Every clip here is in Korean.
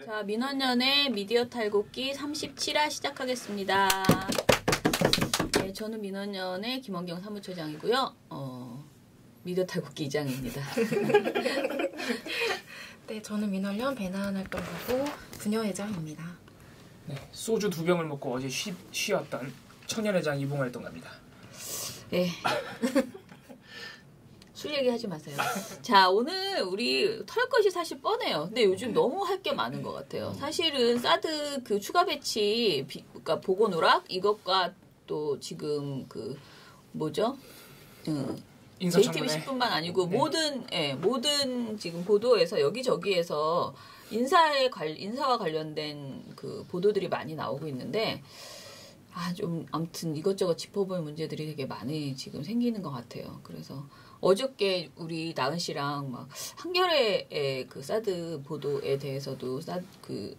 자, 민원연의 미디어 탈곡기 37화 시작하겠습니다. 네, 저는 민원연의 김원경 사무처장이고요. 미디어 탈곡기 이장입니다. 네, 저는 민원연 배나한 활동가고 부녀회장입니다. 네, 소주 2병을 먹고 어제 쉬었던 청년회장 이봉 활동가입니다. 네. 술 얘기하지 마세요. 자, 오늘 우리 털 것이 사실 뻔해요. 근데 요즘 너무 할 게 많은 것 같아요. 사실은 사드 그 추가 배치, 그러니까 보고 누락 이것과 또 지금 그 뭐죠? JTBC뿐만 아니고 네. 모든 지금 보도에서 여기저기에서 인사와 관련된 그 보도들이 많이 나오고 있는데. 좀 아무튼 이것저것 짚어볼 문제들이 되게 많이 지금 생기는 것 같아요. 그래서 어저께 우리 나은 씨랑 막 한겨레의 그 사드 보도에 대해서도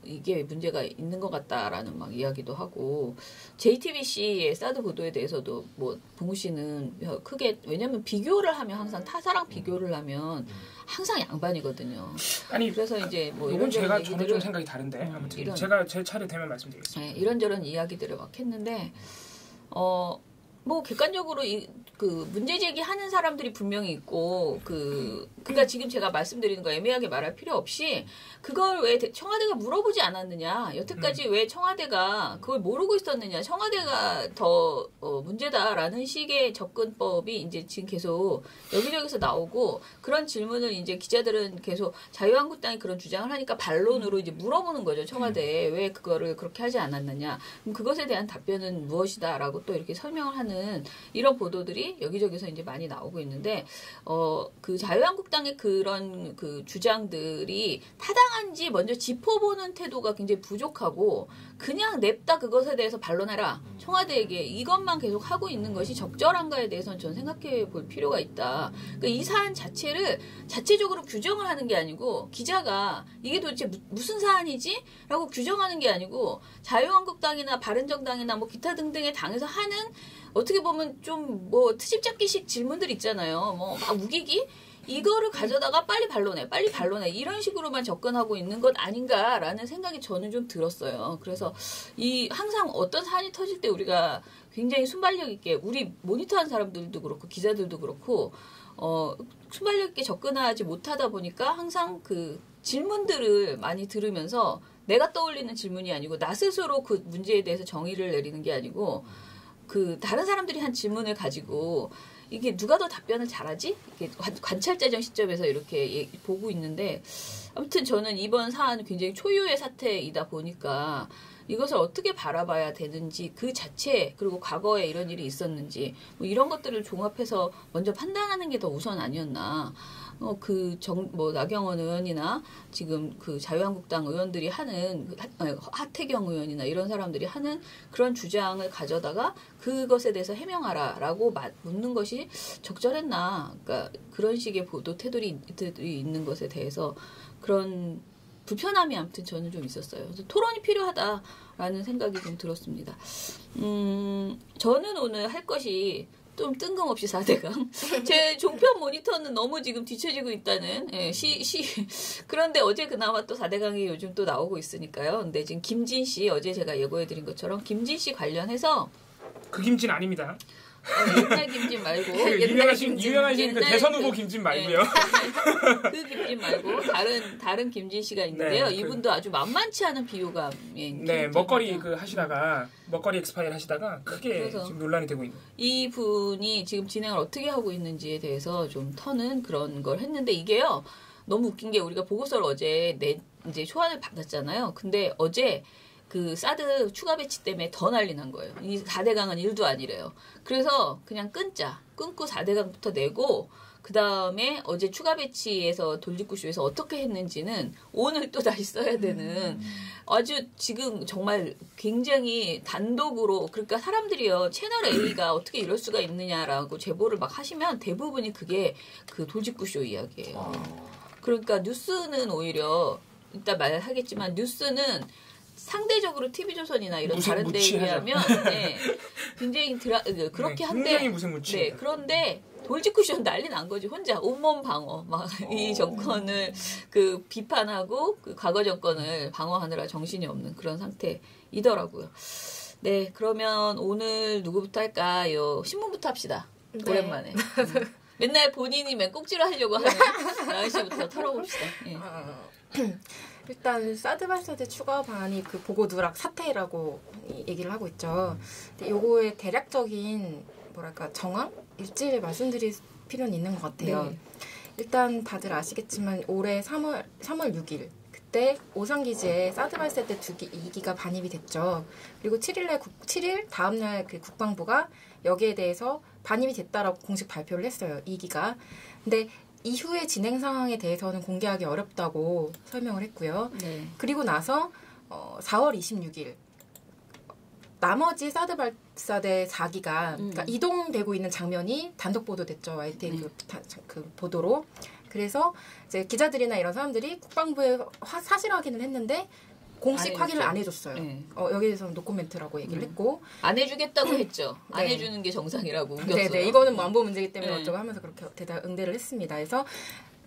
이게 문제가 있는 것 같다라는 막 이야기도 하고 JTBC의 사드 보도에 대해서도 뭐 봉우 씨는 크게 왜냐면 비교를 하면 항상 타사랑 비교를 하면 항상 양반이거든요. 아니 그래서 이제 뭐 이건 저는 좀 생각이 다른데 아무튼 제가 제 차례 되면 말씀드리겠습니다. 네, 이런저런 이야기들을 막 했는데 뭐 객관적으로 그 문제 제기하는 사람들이 분명히 있고 그러니까 지금 제가 말씀드리는 거 애매하게 말할 필요 없이 그걸 왜 청와대가 물어보지 않았느냐, 여태까지 왜 청와대가 그걸 모르고 있었느냐, 청와대가 더 문제다라는 식의 접근법이 이제 지금 계속 여기저기서 나오고 그런 질문을 이제 기자들은 계속 자유한국당이 그런 주장을 하니까 반론으로 이제 물어보는 거죠. 청와대에 왜 그거를 그렇게 하지 않았느냐, 그럼 그것에 대한 답변은 무엇이다라고 또 이렇게 설명을 하는 이런 보도들이 여기저기서 이제 많이 나오고 있는데 그 자유한국당의 그런 그 주장들이 타당한지 먼저 짚어보는 태도가 굉장히 부족하고 그냥 냅다 그것에 대해서 반론해라 청와대에게 이것만 계속 하고 있는 것이 적절한가에 대해서는 저는 생각해 볼 필요가 있다. 그러니까 이 사안 자체를 자체적으로 규정을 하는 게 아니고 기자가 이게 도대체 무슨 사안이지? 라고 규정하는 게 아니고 자유한국당이나 바른정당이나 뭐 기타 등등의 당에서 하는 어떻게 보면 좀 뭐 트집 잡기식 질문들 있잖아요. 뭐 막 우기기? 이거를 가져다가 빨리 반론해 이런 식으로만 접근하고 있는 것 아닌가라는 생각이 저는 좀 들었어요. 그래서 항상 어떤 사안이 터질 때 우리가 굉장히 순발력 있게 우리 모니터한 사람들도 그렇고 기자들도 그렇고 순발력 있게 접근하지 못하다 보니까 항상 그 질문들을 많이 들으면서 내가 떠올리는 질문이 아니고 나 스스로 그 문제에 대해서 정의를 내리는 게 아니고 그 다른 사람들이 한 질문을 가지고 이게 누가 더 답변을 잘하지? 이렇게 관찰자적 시점에서 이렇게 보고 있는데 아무튼 저는 이번 사안은 굉장히 초유의 사태이다 보니까 이것을 어떻게 바라봐야 되는지 그 자체 그리고 과거에 이런 일이 있었는지 뭐 이런 것들을 종합해서 먼저 판단하는 게 더 우선 아니었나. 나경원 의원이나 지금 그 자유한국당 의원들이 하는 하태경 의원이나 이런 사람들이 하는 그런 주장을 가져다가 그것에 대해서 해명하라라고 묻는 것이 적절했나. 그러니까 그런 식의 보도 태도들이 있는 것에 대해서 그런 불편함이 아무튼 저는 좀 있었어요. 그래서 토론이 필요하다라는 생각이 좀 들었습니다. 저는 오늘 할 것이 좀 뜬금없이 4대강. 제 종편 모니터는 너무 지금 뒤처지고 있다는, 그런데 어제 그나마 또 4대강이 요즘 또 나오고 있으니까요. 근데 지금 김진 씨, 어제 제가 예고해드린 것처럼 김진 씨 관련해서. 그 김진 아닙니다. 옛날 김진 말고. 유명하신 그 대선 후보 김진 말고요. 그 김진 말고, 다른 김진 씨가 있는데요. 네, 이분도 아주 만만치 않은 비호감의. 네, 먹거리 먹거리 엑스파일 하시다가 크게 지금 논란이 되고 있는. 이 분이 지금 진행을 어떻게 하고 있는지에 대해서 좀 터는 그런 걸 했는데 이게요. 너무 웃긴 게 우리가 보고서를 어제 이제 초안을 받았잖아요. 근데 어제 그 사드 추가 배치 때문에 더 난리 난 거예요. 이 4대강은 1도 아니래요. 그래서 그냥 끊고 4대강부터 내고 그 다음에 어제 추가 배치에서 돌직구쇼에서 어떻게 했는지는 오늘 또 다시 써야 되는 아주 지금 정말 굉장히 단독으로 그러니까 사람들이요 채널 A가 어떻게 이럴 수가 있느냐라고 제보를 막 하시면 대부분이 그게 그 돌직구쇼 이야기예요. 그러니까 뉴스는 오히려 이따 말하겠지만 뉴스는 상대적으로 TV조선이나 이런 다른 데에 비하면 굉장히 그렇게 한데 굉장히 무색무취. 네, 그런데 돌직구쇼 난리 난 거지. 혼자 온몸 방어. 막 이 정권을 그 비판하고 그 과거 정권을 방어하느라 정신이 없는 그런 상태이더라고요. 네, 그러면 오늘 누구부터 할까요? 신문부터 합시다. 네. 오랜만에. 맨날 본인이 맨 꼭지로 하려고 하는 나은 씨부터 털어봅시다. 예. 일단 사드 발사대 추가 방안이 그 보고 누락 사태라고 얘기를 하고 있죠. 근데 요거의 대략적인 뭐랄까 정황? 일찍 말씀드릴 필요는 있는 것 같아요. 네. 일단 다들 아시겠지만 올해 3월 6일 그때 오산기지에 사드 발사대 2기가 반입이 됐죠. 그리고 7일 다음날 그 국방부가 여기에 대해서 반입이 됐다라고 공식 발표를 했어요. 2기가. 근데 이후의 진행 상황에 대해서는 공개하기 어렵다고 설명을 했고요. 네. 그리고 나서 4월 26일 나머지 사드 발사대 4기가 그러니까 이동되고 있는 장면이 단독 보도됐죠. YTN 그 보도로. 그래서 이제 기자들이나 이런 사람들이 국방부에 사실 확인을 했는데 공식 확인을 안 해줬어요. 네. 여기에 대해서는 노코멘트라고 얘기를 했고 안 해주겠다고 했죠. 네. 안 해주는 게 정상이라고 우겼어요. 네네. 이거는 뭐 안보 문제이기 때문에 어쩌고 하면서 그렇게 응대를 했습니다. 그래서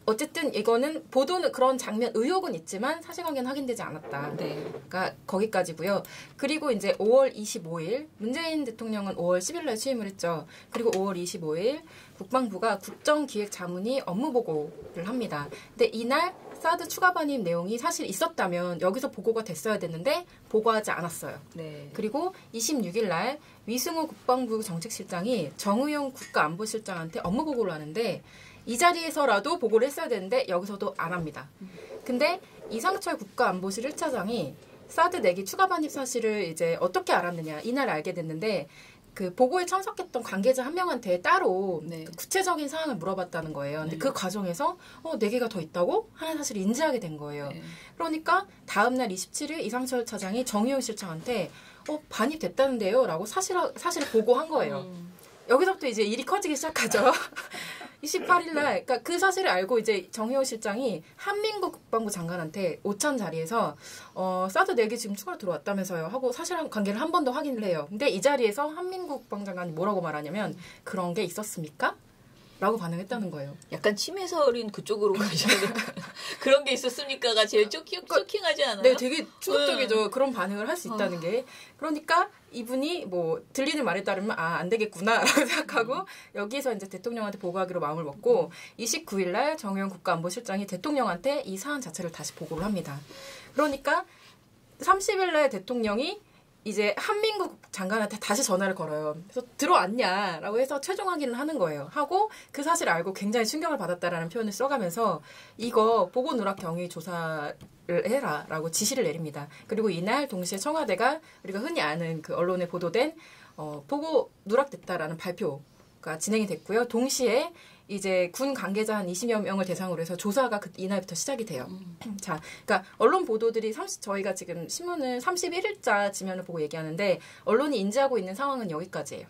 어쨌든 이거는 보도는 그런 장면 의혹은 있지만 사실관계는 확인되지 않았다. 네. 그러니까 거기까지고요. 그리고 이제 5월 25일 문재인 대통령은 5월 10일 날 취임을 했죠. 그리고 5월 25일 국방부가 국정기획자문위 업무보고를 합니다. 근데 이날 사드 추가 반입 내용이 사실 있었다면 여기서 보고가 됐어야 됐는데 보고하지 않았어요. 네. 그리고 26일 날 위승호 국방부 정책실장이 정의용 국가안보실장한테 업무 보고를 하는데 이 자리에서라도 보고를 했어야 되는데 여기서도 안 합니다. 근데 이상철 국가안보실 1차장이 사드 4기 추가 반입 사실을 이제 어떻게 알았느냐 이날 알게 됐는데 그 보고에 참석했던 관계자 한 명한테 따로 네. 구체적인 사항을 물어봤다는 거예요. 근데 그 과정에서 4개가 더 있다고 하는 사실을 인지하게 된 거예요. 네. 그러니까 다음날 27일 이상철 차장이 정의용 실장한테 반입됐다는데요? 라고 사실을 보고한 거예요. 여기서부터 이제 일이 커지기 시작하죠. 28일 날, 그러니까 그 사실을 알고 이제 정의용 실장이 한민국 국방부 장관한테 오찬 자리에서 사드 4개 지금 추가로 들어왔다면서요 하고 사실관계를 한 번 더 확인을 해요. 근데 이 자리에서 한민국 국방부 장관이 뭐라고 말하냐면 그런 게 있었습니까? 라고 반응했다는 거예요. 약간 침해설인 그쪽으로 가셔야 될까요? 그런 게 있었습니까가 제일 쇼킹하지 않아요? 네, 되게 충격적이죠. 그런 반응을 할 수 있다는 게. 그러니까 이분이 뭐 들리는 말에 따르면 안 되겠구나라고 생각하고 여기서 이제 대통령한테 보고하기로 마음을 먹고 29일 날 정의용 국가안보실장이 대통령한테 이 사안 자체를 다시 보고를 합니다. 그러니까 30일 날 대통령이 이제 한민국 장관한테 다시 전화를 걸어요. 그래서 들어왔냐라고 해서 최종 확인을 하는 거예요. 하고 그 사실을 알고 굉장히 충격을 받았다라는 표현을 써가면서 이거 보고 누락 경위 조사를 해라라고 지시를 내립니다. 그리고 이날 동시에 청와대가 우리가 흔히 아는 그 언론에 보도된 보고 누락됐다라는 발표가 진행이 됐고요. 동시에 이제 군 관계자 한 20여 명을 대상으로 해서 조사가 이날부터 시작이 돼요. 자, 그러니까 언론 보도들이 저희가 지금 신문을 31일자 지면을 보고 얘기하는데 언론이 인지하고 있는 상황은 여기까지예요.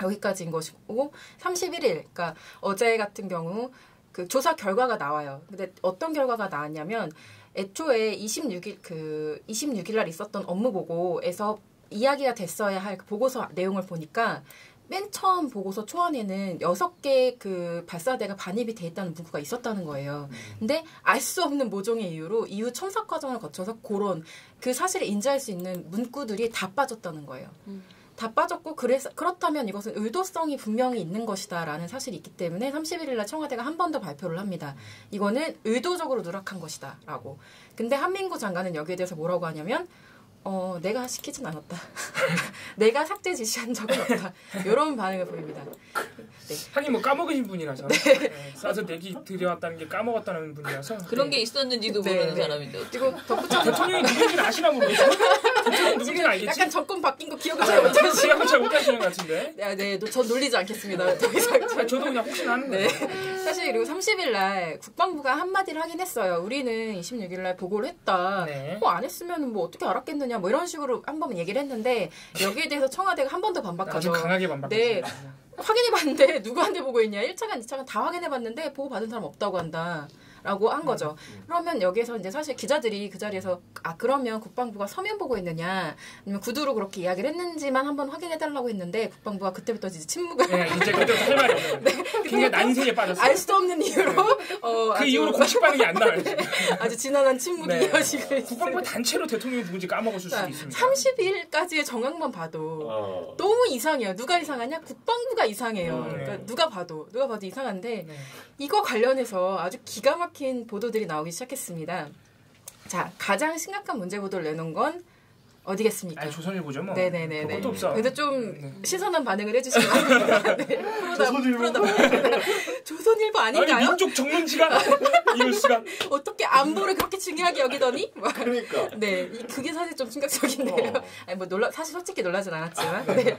여기까지인 것이고 31일, 그러니까 어제 같은 경우 그 조사 결과가 나와요. 근데 어떤 결과가 나왔냐면 애초에 26일 날 있었던 업무 보고에서 이야기가 됐어야 할 그 보고서 내용을 보니까 맨 처음 보고서 초안에는 6개 그 발사대가 반입이 돼 있다는 문구가 있었다는 거예요. 근데 알 수 없는 모종의 이유로 이후 첨삭 과정을 거쳐서 그런 그 사실을 인지할 수 있는 문구들이 다 빠졌다는 거예요. 다 빠졌고 그렇다면 이것은 의도성이 분명히 있는 것이다라는 사실이 있기 때문에 31일 날 청와대가 한 번 더 발표를 합니다. 이거는 의도적으로 누락한 것이다라고. 근데 한민구 장관은 여기에 대해서 뭐라고 하냐면 내가 시키진 않았다. 내가 삭제 지시한 적은 없다. 이런 반응을 보입니다. 네. 하긴 뭐 까먹으신 분이라서 네. 사드 4기 들여왔다는 게 까먹었다는 분이라서 그런 게 있었는지도 모르는 사람인데 그리고 덧붙여 대통령이 누군지는 아시나 모르겠어요. 대통령이 누군지는 알겠지. 약간 정권 바뀐 거 기억을 잘 못하시는 것 같은데. 네, 전 놀리지 않겠습니다. 더 이상 저도 그냥 혹시나 하는 거예요. 사실 그리고 30일 날 국방부가 한마디를 하긴 했어요. 우리는 26일 날 보고를 했다. 네. 안 했으면 뭐 어떻게 알았겠느냐 뭐 이런 식으로 한 번 얘기를 했는데 여기에 대해서 청와대가 한 번 더 반박하죠. 아주 강하게 반박했어요. 네. 확인해봤는데 누구한테 보고 있냐. 1차관, 2차관 다 확인해봤는데 보고 받은 사람 없다고 한다. 라고 한 거죠. 그러면 여기에서 이제 사실 기자들이 그 자리에서 그러면 국방부가 서면 보고했느냐 아니면 구두로 그렇게 이야기를 했는지만 한번 확인해달라고 했는데 국방부가 그때부터 이제 침묵을 네, 이제 그때부터 할 말이 없어요. 네, 굉장히 난세에 빠졌어요. 알 수 없는 이유로 그 이후로 공식 반응이 안 나와요. 아주 지난한 침묵이 이어지고 있어요. 국방부 단체로 대통령이 누군지 까먹었을 수도 있습니다. 30일까지의 정황만 봐도 너무 이상해요. 누가 이상하냐? 국방부가 이상해요. 그러니까 누가 봐도 이상한데 이거 관련해서 아주 기가 막힌 보도들이 나오기 시작했습니다. 자, 가장 심각한 문제 보도를 내놓은 건 어디겠습니까? 조선일보죠, 뭐. 네네네. 그것도 없어. 그래도 좀 신선한 반응을 해주시면 합니다. 네. 조선일보 아닌가요? 아니, 민족 정론지가 이럴 수가. 어떻게 안보를 그렇게 중요하게 여기더니? 그러니까. 네, 그게 사실 좀 충격적인데요. 아니, 뭐 사실 솔직히 놀라진 않았지만. 네.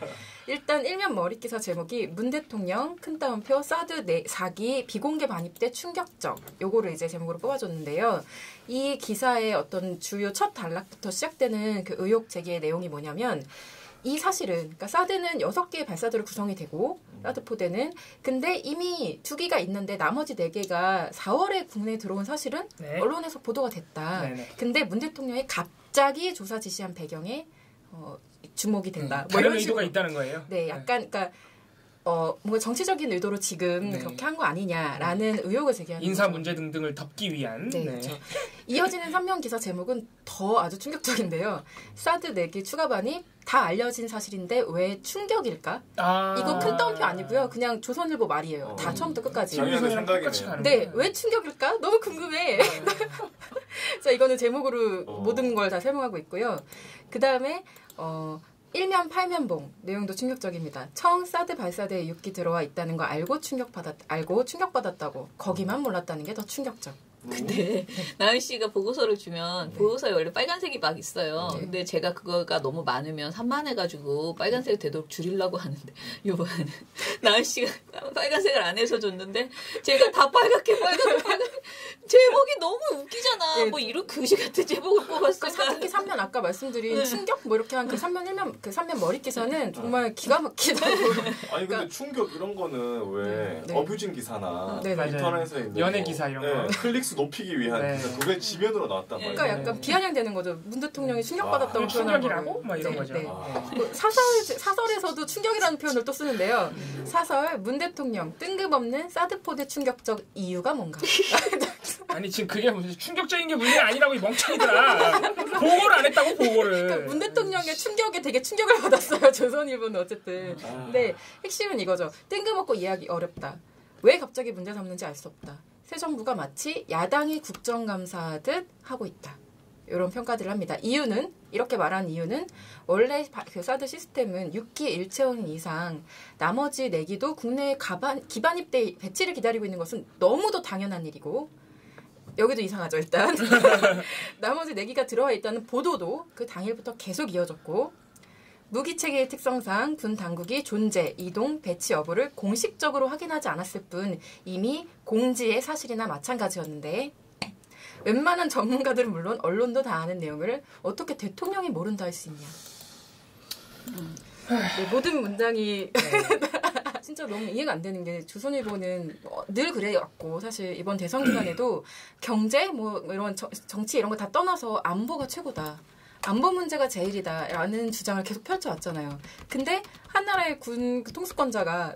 일단 일면 머릿 기사 제목이 문 대통령 큰 따옴표 사드 4기 비공개 반입 때 충격적. 요거를 이제 제목으로 뽑아줬는데요. 이 기사의 어떤 주요 첫 단락부터 시작되는 그 의혹 제기의 내용이 뭐냐면 이 사실은 그러니까 사드는 6개의 발사대로 구성이 되고 사드 포대는 근데 이미 2기가 있는데 나머지 4개가 4월에 국내에 들어온 사실은 언론에서 보도가 됐다. 네네. 근데 문 대통령이 갑자기 조사 지시한 배경에 주목이 된다. 뭐 다른 의도가 있다는 거예요? 네, 약간 그러니까 뭔가 정치적인 의도로 지금 그렇게 한 거 아니냐라는 의혹을 제기하는 인사 거죠. 문제 등등을 덮기 위한. 네, 그렇죠. 이어지는 3면 기사 제목은 더 아주 충격적인데요. 사드 4기 추가 반입 다 알려진 사실인데 왜 충격일까? 이거 큰 따옴표 아니고요. 그냥 조선일보 말이에요. 다 처음부터 끝까지. 네, 왜 충격일까? 너무 궁금해. 자, 이거는 제목으로 모든 걸 다 설명하고 있고요. 그 다음에 일면 팔면봉 내용도 충격적입니다. 청 사드 발사대에 6기 들어와 있다는 거 알고 충격받았다고 거기만 몰랐다는 게 더 충격적. 근데 나은 씨가 보고서를 주면 보고서에 원래 빨간색이 막 있어요. 근데 제가 그거가 너무 많으면 산만해가지고 빨간색이 되도록 줄이려고 하는데 요번에는 나은 씨가 빨간색을 안 해서 줬는데 제가 다 빨갛게 제목이 너무 웃기잖아. 뭐 이런 거지 같은 제목을 뽑았을까. 특히 3면 아까 말씀드린 충격 뭐 이렇게 한 그 3면 1면 그 3면 머릿 기사는 정말 기가 막히다고. 아니 근데 충격 이런 거는 왜 어뷰징 기사나 인터넷에 있는 연예 기사 이런 거 클릭수 높이기 위한 기사 그게 지면으로 나왔단 말이에요. 그러니까 약간 비아냥되는 거죠. 문 대통령이 충격받았다고 표현한 충격이라고? 막 이런 거죠. 뭐 사설에서도 충격이라는 표현을 또 쓰는데요. 사설 문 대통령 뜬금없는 사드포대 충격적 이유가 뭔가? 아니 지금 그게 무슨 충격적인 게 문제가 아니라고 이 멍청이들아. 보고를 안 했다고 보고를. 그러니까 문 대통령의 충격에 되게 충격을 받았어요. 조선일보는 어쨌든. 근데 핵심은 이거죠. 뜬금없고 이해하기 어렵다. 왜 갑자기 문제 삼는지 알 수 없다. 새 정부가 마치 야당이 국정감사하듯 하고 있다. 이런 평가들을 합니다. 이유는 이렇게 말한 이유는 원래 그 사드 시스템은 6기 일체형 이상 나머지 4기도 국내에 기반 입대 배치를 기다리고 있는 것은 너무도 당연한 일이고 여기도 이상하죠 일단. 나머지 4기가 들어와 있다는 보도도 그 당일부터 계속 이어졌고 무기체계의 특성상 군 당국이 존재, 이동, 배치 여부를 공식적으로 확인하지 않았을 뿐 이미 공지의 사실이나 마찬가지였는데 웬만한 전문가들은 물론 언론도 다 아는 내용을 어떻게 대통령이 모른다 할 수 있냐. 네, 모든 문장이 진짜 너무 이해가 안 되는 게 조선일보는 늘 그래왔고 사실 이번 대선 기간에도 경제 뭐 이런 정치 이런 거 다 떠나서 안보가 최고다. 안보 문제가 제일이다라는 주장을 계속 펼쳐왔잖아요. 근데 한나라의 군 통치권자가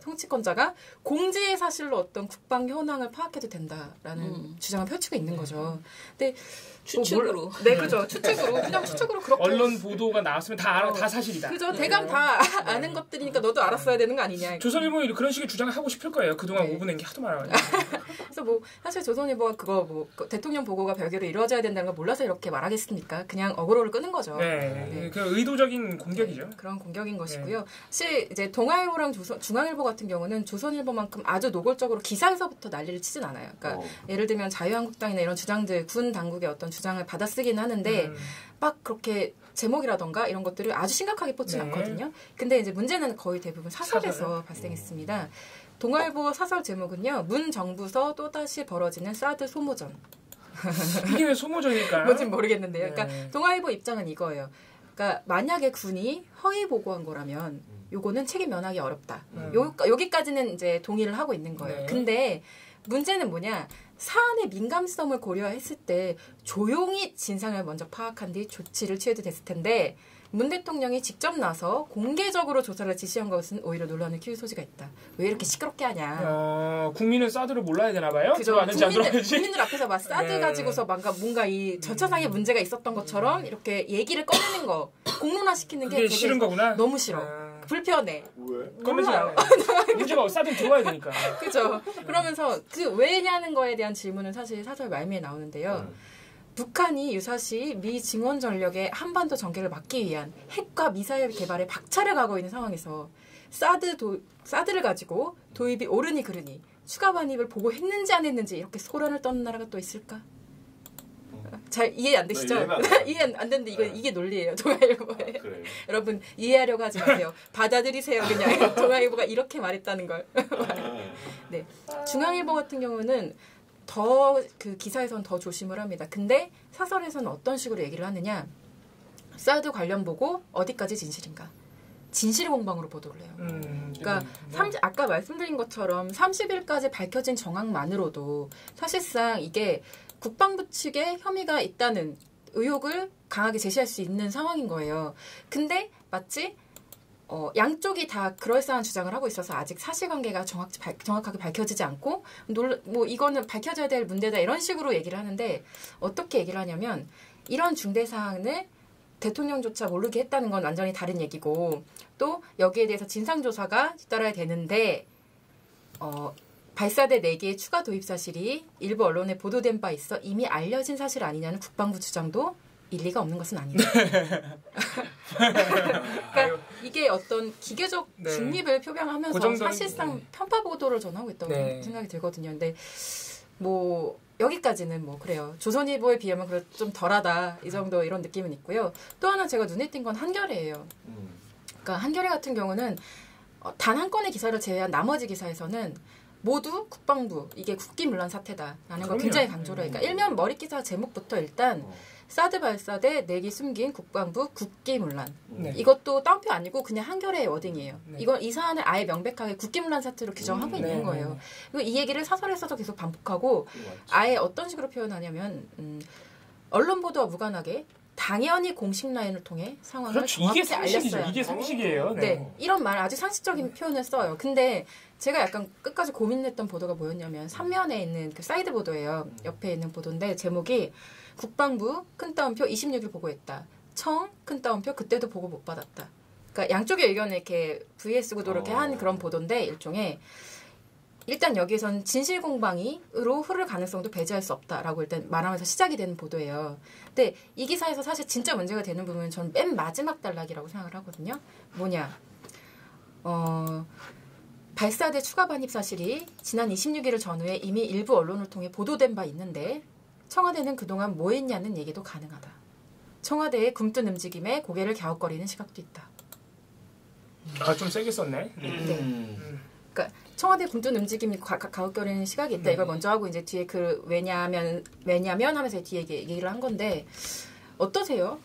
공지의 사실로 어떤 국방 현황을 파악해도 된다라는 주장을 펼치고 있는 거죠. 근데 추측으로. 네, 그죠. 추측으로. 그냥 추측으로 그렇게. 언론 보도가 나왔으면 다 사실이다. 그죠. 대강 다 아는 것들이니까 너도 알았어야 되는 거 아니냐. 조선일보는 그런 식의 주장을 하고 싶을 거예요. 그동안 오분한 게 하도 많아가지고. 그래서 뭐 사실 조선일보가 그거 뭐 대통령 보고가 별개로 이루어져야 된다는 걸 몰라서 이렇게 말하겠습니까? 그냥 어그로를 끄는 거죠. 그 의도적인 공격이죠. 그런 공격인 것이고요. 사실 이제 동아일보랑 중앙일보 같은 경우는 조선일보만큼 아주 노골적으로 기사에서부터 난리를 치진 않아요. 그러니까 예를 들면 자유한국당이나 이런 주장들, 군 당국의 어떤 주장을 받아쓰긴 하는데 막 그렇게 제목이라던가 이런 것들을 아주 심각하게 뽑지 않거든요. 근데 이제 문제는 거의 대부분 사설에서 발생했습니다. 동아일보 사설 제목은요. 문 정부서 또다시 벌어지는 사드 소모전. 이게 왜 소모전일까요? 뭔지 모르겠는데요. 그러니까 동아일보 입장은 이거예요. 그러니까 만약에 군이 허위 보고한 거라면 요거는 책임 면하기 어렵다. 여기까지는 이제 동의를 하고 있는 거예요. 근데 문제는 뭐냐? 사안의 민감성을 고려했을 때 조용히 진상을 먼저 파악한 뒤 조치를 취해도 됐을 텐데 문 대통령이 직접 나서 공개적으로 조사를 지시한 것은 오히려 논란을 키울 소지가 있다. 왜 이렇게 시끄럽게 하냐. 국민은 사드를 몰라야 되나 봐요? 그죠. 국민들 앞에서 막 사드 가지고서 뭔가 이 절차상의 문제가 있었던 것처럼 이렇게 얘기를 꺼내는 거 공론화시키는 게 되게 싫은 거구나? 너무 싫어. 불편해. 왜? 꺼내지 않아요. 문제가 사드 들어와야 되니까. 그죠. 그러면서 그 왜냐는 거에 대한 질문은 사실 사설 말미에 나오는데요. 북한이 유사시 미 증원 전력의 한반도 전개를 막기 위한 핵과 미사일 개발에 박차를 가고 있는 상황에서 사드를 가지고 도입이 옳으니 그르니 추가 반입을 보고했는지 안 했는지 이렇게 소란을 떠는 나라가 또 있을까? 잘 이해 안 되시죠? 이해 안 되는데 이게 논리예요. 동아일보에. 그래요? 여러분 이해하려고 하지 마세요. 받아들이세요. 그냥 동아일보가 이렇게 말했다는 걸. 네, 중앙일보 같은 경우는 그 기사에서는 더 조심을 합니다. 근데 사설에서는 어떤 식으로 얘기를 하느냐. 사드 관련 보고 어디까지 진실인가. 진실 공방으로 보도를 해요. 그러니까 아까 말씀드린 것처럼 30일까지 밝혀진 정황만으로도 사실상 이게 국방부 측에 혐의가 있다는 의혹을 강하게 제시할 수 있는 상황인 거예요. 근데 마치 양쪽이 다 그럴싸한 주장을 하고 있어서 아직 사실관계가 정확하게 밝혀지지 않고 뭐 이거는 밝혀져야 될 문제다 이런 식으로 얘기를 하는데 어떻게 얘기를 하냐면 이런 중대 사안을 대통령조차 모르게 했다는 건 완전히 다른 얘기고 또 여기에 대해서 진상조사가 뒤따라야 되는데 발사대 4개의 추가 도입 사실이 일부 언론에 보도된 바 있어 이미 알려진 사실 아니냐는 국방부 주장도 일리가 없는 것은 아니다. 그러니까 이게 어떤 기계적 중립을 표명하면서 사실상 편파 보도를 전하고 있다고 생각이 들거든요. 근데 뭐 여기까지는 뭐 그래요. 조선일보에 비하면 좀 덜하다 이 정도 이런 느낌은 있고요. 또 하나 제가 눈에 띈 건 한겨레예요. 그러니까 한겨레 같은 경우는 단 한 건의 기사를 제외한 나머지 기사에서는 모두 국방부 이게 국기문란 사태다라는 걸 굉장히 강조를 해요. 그러니까 일면 머리 기사 제목부터 일단 사드 발사대 내기 숨긴 국방부 국기문란. 이것도 따옴표 아니고 그냥 한겨레의 워딩이에요. 이 사안을 아예 명백하게 국기문란 사태로 규정하고 있는 거예요. 그리고 이 얘기를 사설에서도 계속 반복하고 아예 어떤 식으로 표현하냐면 언론 보도와 무관하게 당연히 공식 라인을 통해 상황을 정확히 알렸어요. 이게 상식이에요. 네, 이런 말 아주 상식적인 표현을 써요. 근데 제가 약간 끝까지 고민했던 보도가 뭐였냐면 3면에 있는 그 사이드 보도예요. 옆에 있는 보도인데 제목이 국방부 큰 따옴표 26일 보고했다. 청 큰 따옴표 그때도 보고 못 받았다. 그러니까 양쪽의 의견을 이렇게 VS 구도로 이렇게 한 그런 보도인데 일종의 일단 여기에선 진실 공방으로 흐를 가능성도 배제할 수 없다라고 일단 말하면서 시작이 되는 보도예요. 근데 이 기사에서 사실 진짜 문제가 되는 부분은 저는 맨 마지막 단락이라고 생각을 하거든요. 뭐냐? 발사대 추가 반입 사실이 지난 26일을 전후에 이미 일부 언론을 통해 보도된 바 있는데 청와대는 그동안 뭐 했냐는 얘기도 가능하다. 청와대의 굼뜬 움직임에 고개를 갸웃거리는 시각도 있다. 좀 세게 썼네. 그러니까 청와대 굼뜬 움직임이 갸웃거리는 시각이 있다. 이걸 먼저 하고 이제 뒤에 왜냐면 하면서 뒤에 얘기를 한 건데 어떠세요?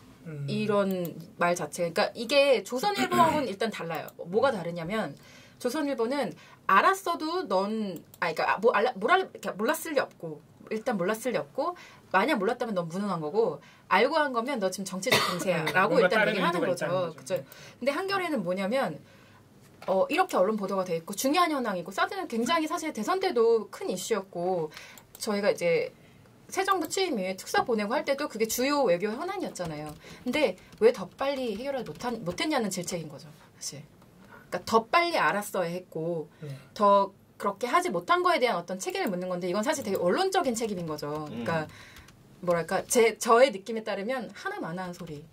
이런 말 자체가. 그러니까 이게 조선일보하고는 일단 달라요. 뭐가 다르냐면 조선일보는 알았어도 그러니까 몰랐을 리 없고 일단 몰랐을 리 없고 만약 몰랐다면 넌 무능한 거고 알고 한 거면 너 지금 정치적 공세야라고 일단 얘기를 하는 거죠. 그렇죠. 근데 한겨레는 뭐냐면 이렇게 언론 보도가 돼 있고 중요한 현황이고 사드는 굉장히 사실 대선 때도 큰 이슈였고 저희가 이제 새 정부 취임 이후에 특사 보내고 할 때도 그게 주요 외교 현안이었잖아요. 근데 왜 더 빨리 해결을 못했냐는 질책인 거죠. 사실. 그러니까 더 빨리 알았어야 했고 더 그렇게 하지 못한 거에 대한 어떤 책임을 묻는 건데 이건 사실 되게 언론적인 책임인 거죠. 그러니까 뭐랄까 저의 느낌에 따르면 하나마나한 소리.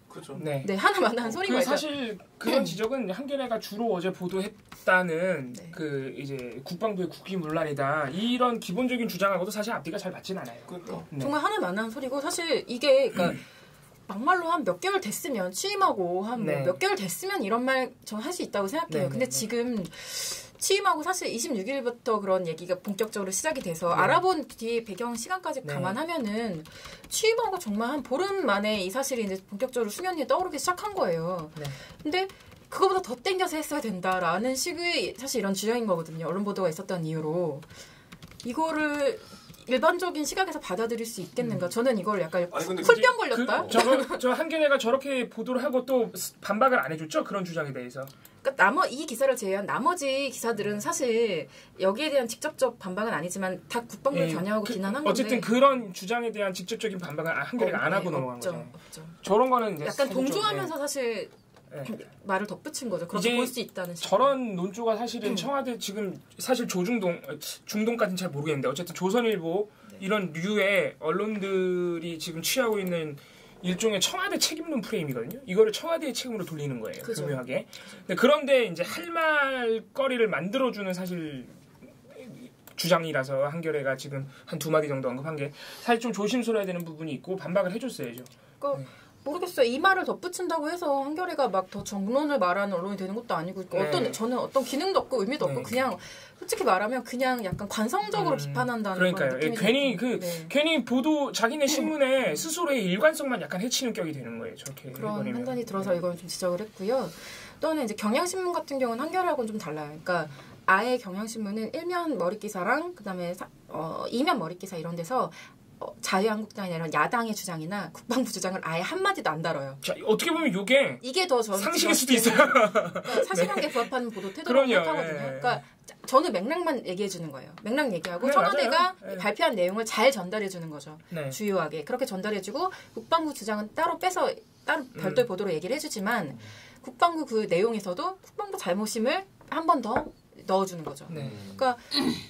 그렇죠. 네, 하나마나한 소리가 사실 그런 지적은 한겨레가 주로 어제 보도했다는 그 이제 국방부의 국기문란이다 이런 기본적인 주장하고도 사실 앞뒤가 잘 맞진 않아요. 그러니까. 정말 하나마나한 소리고 사실 이게 그러니까 막말로 한 몇 개월 됐으면 취임하고 한 몇 개월 됐으면 이런 말 전 할 수 있다고 생각해요. 근데 지금 취임하고 사실 26일부터 그런 얘기가 본격적으로 시작이 돼서 알아본 뒤에 배경 시간까지 감안하면은 취임하고 정말 한 보름 만에 이 사실이 이제 본격적으로 수면 위에 떠오르기 시작한 거예요. 근데 그거보다 더 땡겨서 했어야 된다라는 식의 사실 이런 주장인 거거든요. 언론 보도가 있었던 이유로. 이거를 일반적인 시각에서 받아들일 수 있겠는가? 저는 이걸 약간 쿨병 걸렸다. 저 한겨레가 저렇게 보도를 하고 또 반박을 안 해줬죠? 그런 주장에 대해서. 그러니까 이 기사를 제외한 나머지 기사들은 사실 여기에 대한 직접적 반박은 아니지만 다 국방부를 겨냥하고 비난한 건데. 어쨌든 그런 주장에 대한 직접적인 반박은 한겨레가 안 하고 넘어간 거죠. 없죠. 저런 거는 이제 약간 동조하면서 사실 말을 덧붙인 거죠. 그렇게 볼 수 있다는 식으로. 저런 논조가 사실은 청와대 지금 사실 중동까지는 잘 모르겠는데 어쨌든 조선일보 이런 류의 언론들이 지금 취하고 있는 일종의 청와대 책임론 프레임이거든요. 이거를 청와대의 책임으로 돌리는 거예요. 교묘하게. 그런데 이제 할 말거리를 만들어주는 사실 주장이라서 한겨레가 지금 한 2마디 정도 언급한 게 사실 좀 조심스러워야 되는 부분이 있고 반박을 해줬어야죠. 모르겠어요. 이 말을 덧붙인다고 해서 한겨레가 막 더 정론을 말하는 언론이 되는 것도 아니고 저는 어떤 기능도 없고 의미도 없고 그냥 솔직히 말하면 그냥 약간 관성적으로 비판한다는 그러니까요. 느낌이 괜히 괜히 보도 자기네 신문에 스스로의 일관성만 약간 해치는 격이 되는 거예요. 저렇게 그런 해버리면. 판단이 들어서 이건 좀 지적을 했고요. 또는 이제 경향신문 같은 경우는 한겨레하고는 좀 달라요. 그러니까 아예 경향신문은 1면 머릿기사랑 그다음에 2면 머릿기사 이런 데서 자유한국당이나 이런 야당의 주장이나 국방부 주장을 아예 한마디도 안 다뤄요. 자, 어떻게 보면 이게 더 저는 상식일 수도 있어요. 그러니까 사실관계 부합하는 보도 태도라고 생각하거든요. 그러니까 저는 맥락만 얘기해 주는 거예요. 맥락 얘기하고 청와대가 발표한 내용을 잘 전달해 주는 거죠. 주요하게. 그렇게 전달해 주고 국방부 주장은 따로 빼서 따로 별도의 보도로 얘기를 해주지만 국방부 그 내용에서도 국방부 잘못임을 한 번 더 넣어주는 거죠. 그러니까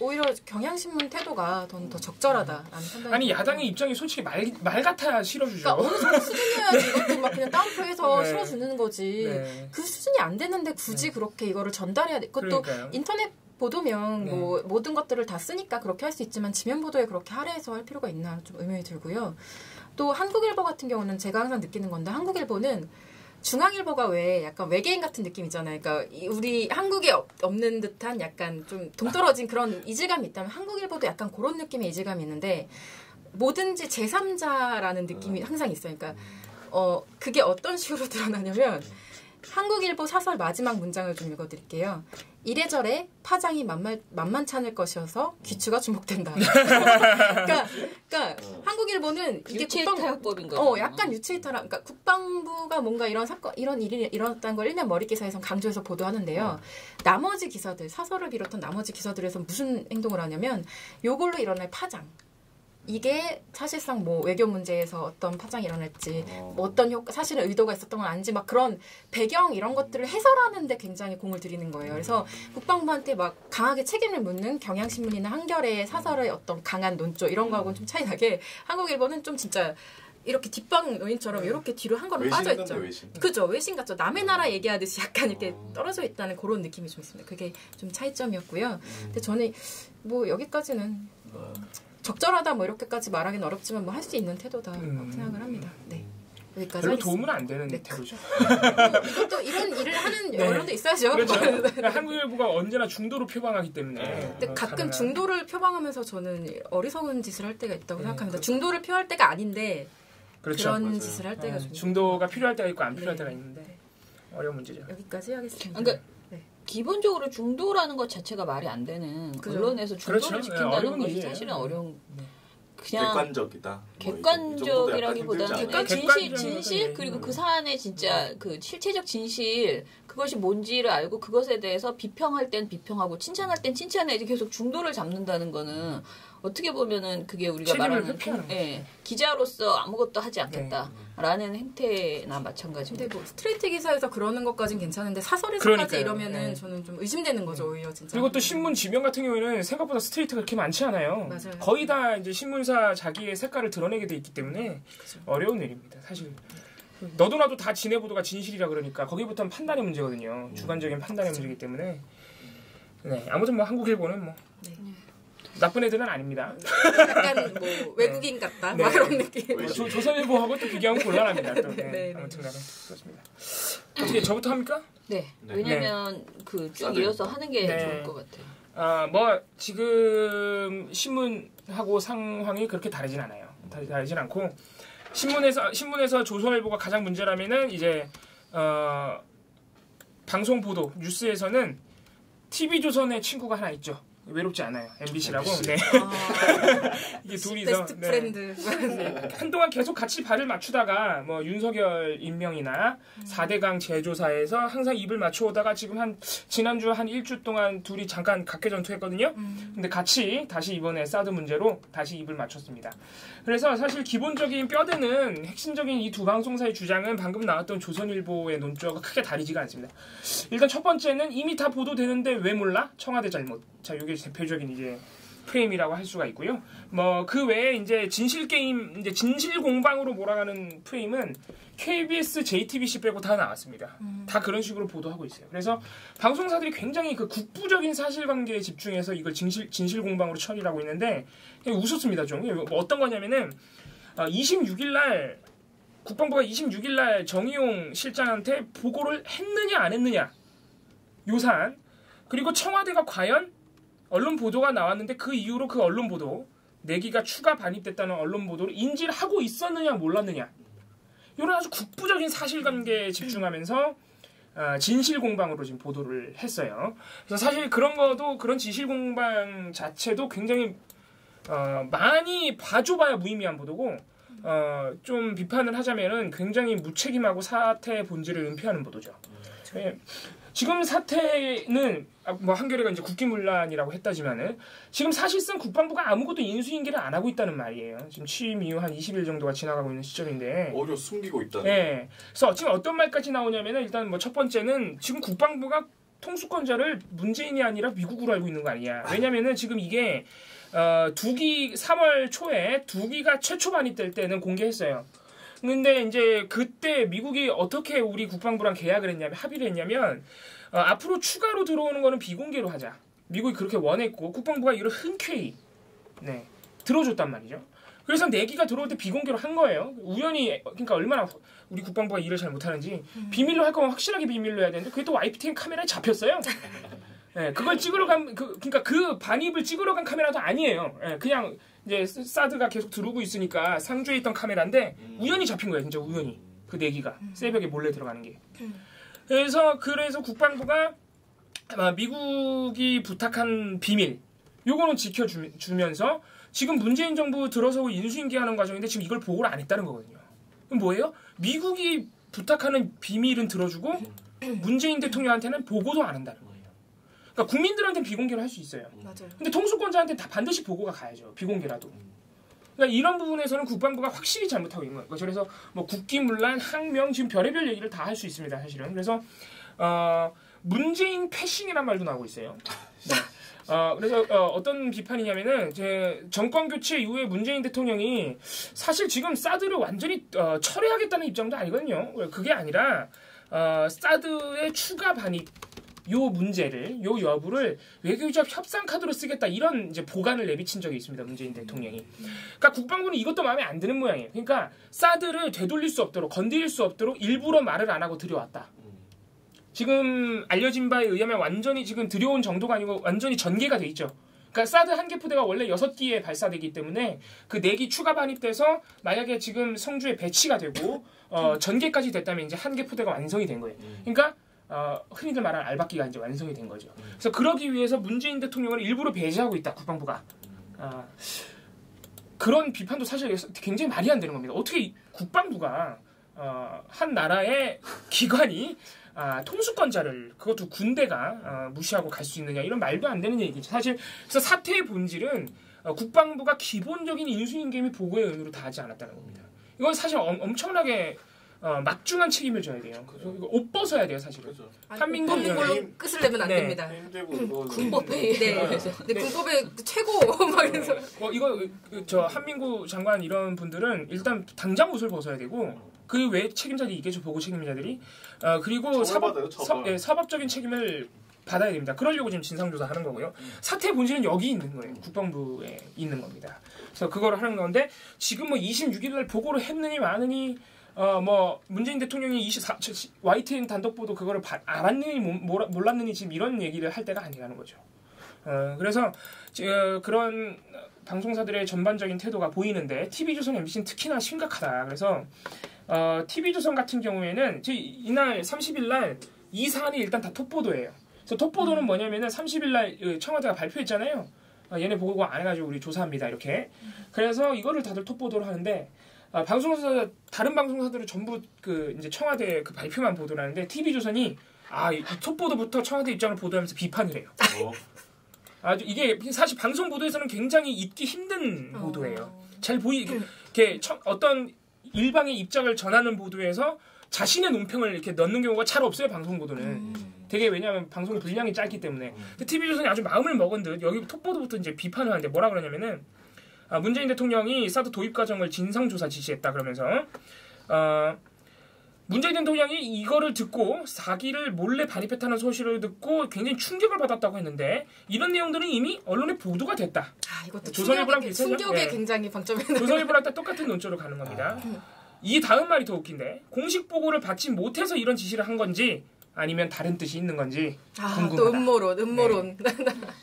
오히려 경향신문 태도가 더 적절하다라는 판단이. 아니 야당의 입장이 솔직히 말 같아야 실어주죠. 그러니까 어느 정도 수준이어야지 이것도 막 그냥 따옴표해서 실어주는 거지. 그 수준이 안 되는데 굳이 그렇게 이거를 전달해야 돼. 그것도 인터넷 보도면 뭐 모든 것들을 다 쓰니까 그렇게 할 수 있지만 지면 보도에 그렇게 할애해서 할 필요가 있나 좀 의문이 들고요. 또 한국일보 같은 경우는 제가 항상 느끼는 건데 한국일보는 중앙일보가 왜 약간 외계인 같은 느낌이잖아요. 그러니까 우리 한국에 없는 듯한 약간 좀 동떨어진 그런 이질감이 있다면 한국일보도 약간 그런 느낌의 이질감이 있는데 뭐든지 제3자라는 느낌이 항상 있어요. 그러니까 그게 어떤 식으로 드러나냐면 한국일보 사설 마지막 문장을 좀 읽어드릴게요. 이래저래 파장이 만만치 않을 것이어서 귀추가 주목된다. 그러니까 한국일보는 이게 유체이탈법인 거죠. 약간 유체이탈. 그러니까 국방부가 뭔가 이런 사건, 이런 일이 일어났다는 걸 일면 머릿 기사에서 강조해서 보도하는데요. 나머지 기사들, 사설을 비롯한 나머지 기사들에서 무슨 행동을 하냐면 요걸로 일어날 파장. 이게 사실상 뭐 외교 문제에서 어떤 파장이 일어날지 뭐 어떤 사실은 의도가 있었던 건 아닌지 막 그런 배경 이런 것들을 해설하는데 굉장히 공을 들이는 거예요. 그래서 국방부한테 막 강하게 책임을 묻는 경향신문이나 한겨레의 사설의 어떤 강한 논조 이런 거하고는 좀 차이 나게 한국일보는 좀 진짜 이렇게 뒷방 노인처럼 이렇게 뒤로 한 걸음 빠져있죠. 그죠. 외신 같죠. 남의 나라 얘기하듯이 약간 이렇게 떨어져 있다는 그런 느낌이 좀 있습니다. 그게 좀 차이점이었고요. 근데 저는 뭐 여기까지는 적절하다 뭐 이렇게까지 말하기는 어렵지만 뭐 할 수 있는 태도다 생각을 합니다. 네. 여기까지 별로 하겠습니다. 도움은 안 되는 태도죠. 이것도 이런 일을 하는 언론도 있어야죠. 그렇죠. 그러니까 한국일보가 언제나 중도로 표방하기 때문에. 근데 가끔 중도를 표방하면서 저는 어리석은 짓을 할 때가 있다고 생각합니다. 그렇죠. 중도를 표할 때가 아닌데 그렇죠. 그런 맞아요. 짓을 할 때가 좀 중도가 필요할 때가 있고 안 필요할 때가 있는데 어려운 문제죠. 여기까지 하겠습니다. 그러니까 기본적으로 중도라는 것 자체가 말이 안 되는 언론에서 중도를 지킨다는 것이 사실은 어려운 그냥 객관적이다. 객관적이라기보다는 진실 그리고 그 사안의 진짜 그 실체적 진실 그것이 뭔지를 알고 그것에 대해서 비평할 땐 비평하고 칭찬할 땐 칭찬해야지 계속 중도를 잡는다는 거는 어떻게 보면은 그게 우리가 말하는 기자로서 아무것도 하지 않겠다라는 행태나 마찬가지입니다. 근데 뭐 스트레이트 기사에서 그러는 것까지는 괜찮은데 사설에서까지 이러면은 저는 좀 의심되는 거죠 오히려 진짜. 그리고 또 신문 지명 같은 경우에는 생각보다 스트레이트가 그렇게 많지 않아요. 맞아요. 거의 다 이제 신문사 자기의 색깔을 드러내게 돼 있기 때문에 그쵸. 어려운 일입니다. 사실 너도 나도 다 진해 보도가 진실이라 그러니까 거기부터는 판단의 문제거든요. 주관적인 판단의 문제이기 때문에. 네 아무튼 뭐 한국일보는 뭐. 나쁜 애들은 아닙니다. 약간 뭐 외국인 같다. 막 그런 느낌. 조선일보하고 또 비교하면 곤란합니다. 또. 아무튼간에 그렇습니다. 어떻게 저부터 합니까? 네. 왜냐면 그 쭉 이어서 하는 게 좋을 것 같아요. 뭐 지금 신문하고 상황이 그렇게 다르진 않아요. 다르진 않고 신문에서 조선일보가 가장 문제라면은 이제 방송 보도 뉴스에서는 TV조선의 친구가 하나 있죠. 외롭지 않아요. MBC라고. 네. 이게 둘이서 베스트 프렌드. 한동안 계속 같이 발을 맞추다가 뭐 윤석열 임명이나 4대강 재조사에서 항상 입을 맞춰오다가 지금 지난주 한 일주 동안 둘이 잠깐 각계전투했거든요. 근데 같이 다시 이번에 사드 문제로 다시 입을 맞췄습니다. 그래서 사실 기본적인 뼈대는 핵심적인 이 두 방송사의 주장은 방금 나왔던 조선일보의 논조가 크게 다르지가 않습니다. 일단 첫 번째는 이미 다 보도되는데 왜 몰라? 청와대 잘못. 자, 이게 대표적인 이제 프레임이라고 할 수가 있고요. 뭐 그 외에 이제 진실 게임, 이제 진실 공방으로 몰아가는 프레임은 KBS, JTBC 빼고 다 나왔습니다. 다 그런 식으로 보도하고 있어요. 그래서 방송사들이 굉장히 그 국부적인 사실관계에 집중해서 이걸 진실 공방으로 처리하고 있는데 웃었습니다 좀. 어떤 거냐면은 26일 날 국방부가 26일 날 정의용 실장한테 보고를 했느냐 안 했느냐 요사안, 그리고 청와대가 과연 언론 보도가 나왔는데 그 이후로 그 언론 보도 내기가 추가 반입됐다는 언론 보도를 인지를 하고 있었느냐 몰랐느냐, 이런 아주 국부적인 사실관계에 집중하면서 진실 공방으로 지금 보도를 했어요. 그래서 사실 그런 것도, 그런 진실 공방 자체도 굉장히 많이 봐줘봐야 무의미한 보도고, 좀 비판을 하자면은 굉장히 무책임하고 사태의 본질을 은폐하는 보도죠. 지금 사태는 뭐 한겨레가 이제 국기문란이라고 했다지만은 지금 사실상 국방부가 아무것도 인수인계를 안 하고 있다는 말이에요. 지금 취임 이후 한 20일 정도가 지나가고 있는 시점인데 오히려 숨기고 있다는. 네. 그래서 지금 어떤 말까지 나오냐면은 일단 뭐 첫 번째는 지금 국방부가 통수권자를 문재인이 아니라 미국으로 알고 있는 거 아니냐. 왜냐면은 지금 이게 3월 초에 2기가 최초 반입될 때는 공개했어요. 근데 이제 그때 미국이 어떻게 우리 국방부랑 계약을 했냐면, 합의를 했냐면 앞으로 추가로 들어오는 거는 비공개로 하자. 미국이 그렇게 원했고 국방부가 이걸 흔쾌히 들어줬단 말이죠. 그래서 내기가 들어올 때 비공개로 한 거예요. 우연히, 그러니까 얼마나 우리 국방부가 일을 잘 못하는지. 비밀로 할 거면 확실하게 비밀로 해야 되는데 그게 또 YPTN 카메라에 잡혔어요. 네, 그걸 찍으러 그러니까 그 반입을 찍으러 간 카메라도 아니에요. 네, 그냥 이제 사드가 계속 들어오고 있으니까 상주에 있던 카메라인데 우연히 잡힌 거예요. 진짜 우연히. 그 내기가 새벽에 몰래 들어가는 게. 그래서 국방부가 미국이 부탁한 비밀 요거는 지켜주면서 지금 문재인 정부 들어서고 인수인계하는 과정인데 지금 이걸 보고를 안 했다는 거거든요. 그럼 뭐예요? 미국이 부탁하는 비밀은 들어주고 문재인 대통령한테는 보고도 안 한다는 거예요. 그러니까 국민들한테는 비공개로 할 수 있어요. 맞아요. 근데 통수권자한테는 다 반드시 보고가 가야죠. 비공개라도. 그러니까 이런 부분에서는 국방부가 확실히 잘못하고 있는 거죠. 그래서 뭐 국기문란, 항명, 지금 별의별 얘기를 다 할 수 있습니다. 사실은. 그래서 문재인 패싱이란 말도 나오고 있어요. 네. 그래서 어떤 비판이냐면은 정권 교체 이후에 문재인 대통령이 사실 지금 사드를 완전히 철회하겠다는 입장도 아니거든요. 그게 아니라 사드의 추가 반입 요 문제를, 요 여부를 외교적 협상 카드로 쓰겠다, 이런 이제 보관을 내비친 적이 있습니다. 문재인 대통령이. 그러니까 국방부는 이것도 마음에 안 드는 모양이에요. 그러니까 사드를 되돌릴 수 없도록, 건드릴 수 없도록 일부러 말을 안 하고 들여왔다. 지금 알려진 바에 의하면 완전히 지금 들여온 정도가 아니고 완전히 전개가 돼 있죠. 그러니까 사드 한 개 부대가 원래 6기에 발사되기 때문에 그 4기 추가 반입돼서 만약에 지금 성주에 배치가 되고 전개까지 됐다면 이제 한 개 부대가 완성이 된 거예요. 그러니까 흔히들 말하는 알박기가 이제 완성이 된 거죠. 그래서 그러기 위해서 문재인 대통령을 일부러 배제하고 있다, 국방부가. 그런 비판도 사실 굉장히 말이 안 되는 겁니다. 어떻게 국방부가 한 나라의 기관이 통수권자를, 그것도 군대가 무시하고 갈 수 있느냐, 이런 말도 안 되는 얘기죠. 사실 그래서 사태의 본질은 국방부가 기본적인 인수인계 및 보고의 의무를 다하지 않았다는 겁니다. 이건 사실 엄청나게 막중한 책임을 져야 돼요. 이거 옷 벗어야 돼요, 사실은. 그렇죠. 한민국 걸로 끝을 내면 안 됩니다. 군법회의. 근데 군법의 최고 막 이래서. 이거 저 한민구 장관 이런 분들은 일단 당장 옷을 벗어야 되고, 그 외 책임자들이 있겠죠, 보고 책임자들이. 그리고 사법적인 책임을 받아야 됩니다. 그러려고 지금 진상조사하는 거고요. 사태의 본질은 여기 있는 거예요. 국방부에 있는 겁니다. 그래서 그거를 하는 건데, 지금 뭐 26일 날 보고를 했느니 마느니, 뭐 문재인 대통령이 YTN 단독 보도 그거를 알았느니 몰랐느니 지금 이런 얘기를 할 때가 아니라는 거죠. 그래서 그런 방송사들의 전반적인 태도가 보이는데, TV조선, MBC는 특히나 심각하다. 그래서 TV조선 같은 경우에는 이날 30일 날 이 사안이 일단 다 톱보도예요. 그래서 톱 보도는 뭐냐면은 30일 날 청와대가 발표했잖아요. 얘네 보고 안 해가지고 우리 조사합니다 이렇게. 그래서 이거를 다들 톱 보도를 하는데 방송사 다른 방송사들은 전부 그 이제 청와대 그 발표만 보도를 하는데 TV조선이 이 톱 보도부터 청와대 입장을 보도하면서 비판을 해요. 아주 이게 사실 방송 보도에서는 굉장히 읽기 힘든 보도예요. 잘 이렇게 어떤 일방의 입장을 전하는 보도에서 자신의 논평을 이렇게 넣는 경우가 잘 없어요. 방송 보도는 되게 왜냐하면 방송의 분량이 짧기 때문에. TV조선이 아주 마음을 먹은 듯 여기 톱 보도부터 이제 비판을 하는데 뭐라 그러냐면은 문재인 대통령이 사드 도입 과정을 진상조사 지시했다 그러면서 문재인 대통령이 이거를 듣고 4기를 몰래 반입했다는 소식을 듣고 굉장히 충격을 받았다고 했는데 이런 내용들은 이미 언론에 보도가 됐다. 이것도 조선일보랑 비슷하죠? 충격에 굉장히 방점이네요. 조선일보랑 똑같은 논조로 가는 겁니다. 이 다음 말이 더 웃긴데 공식 보고를 받지 못해서 이런 지시를 한 건지 아니면 다른 뜻이 있는 건지 궁금하다. 또 음모론.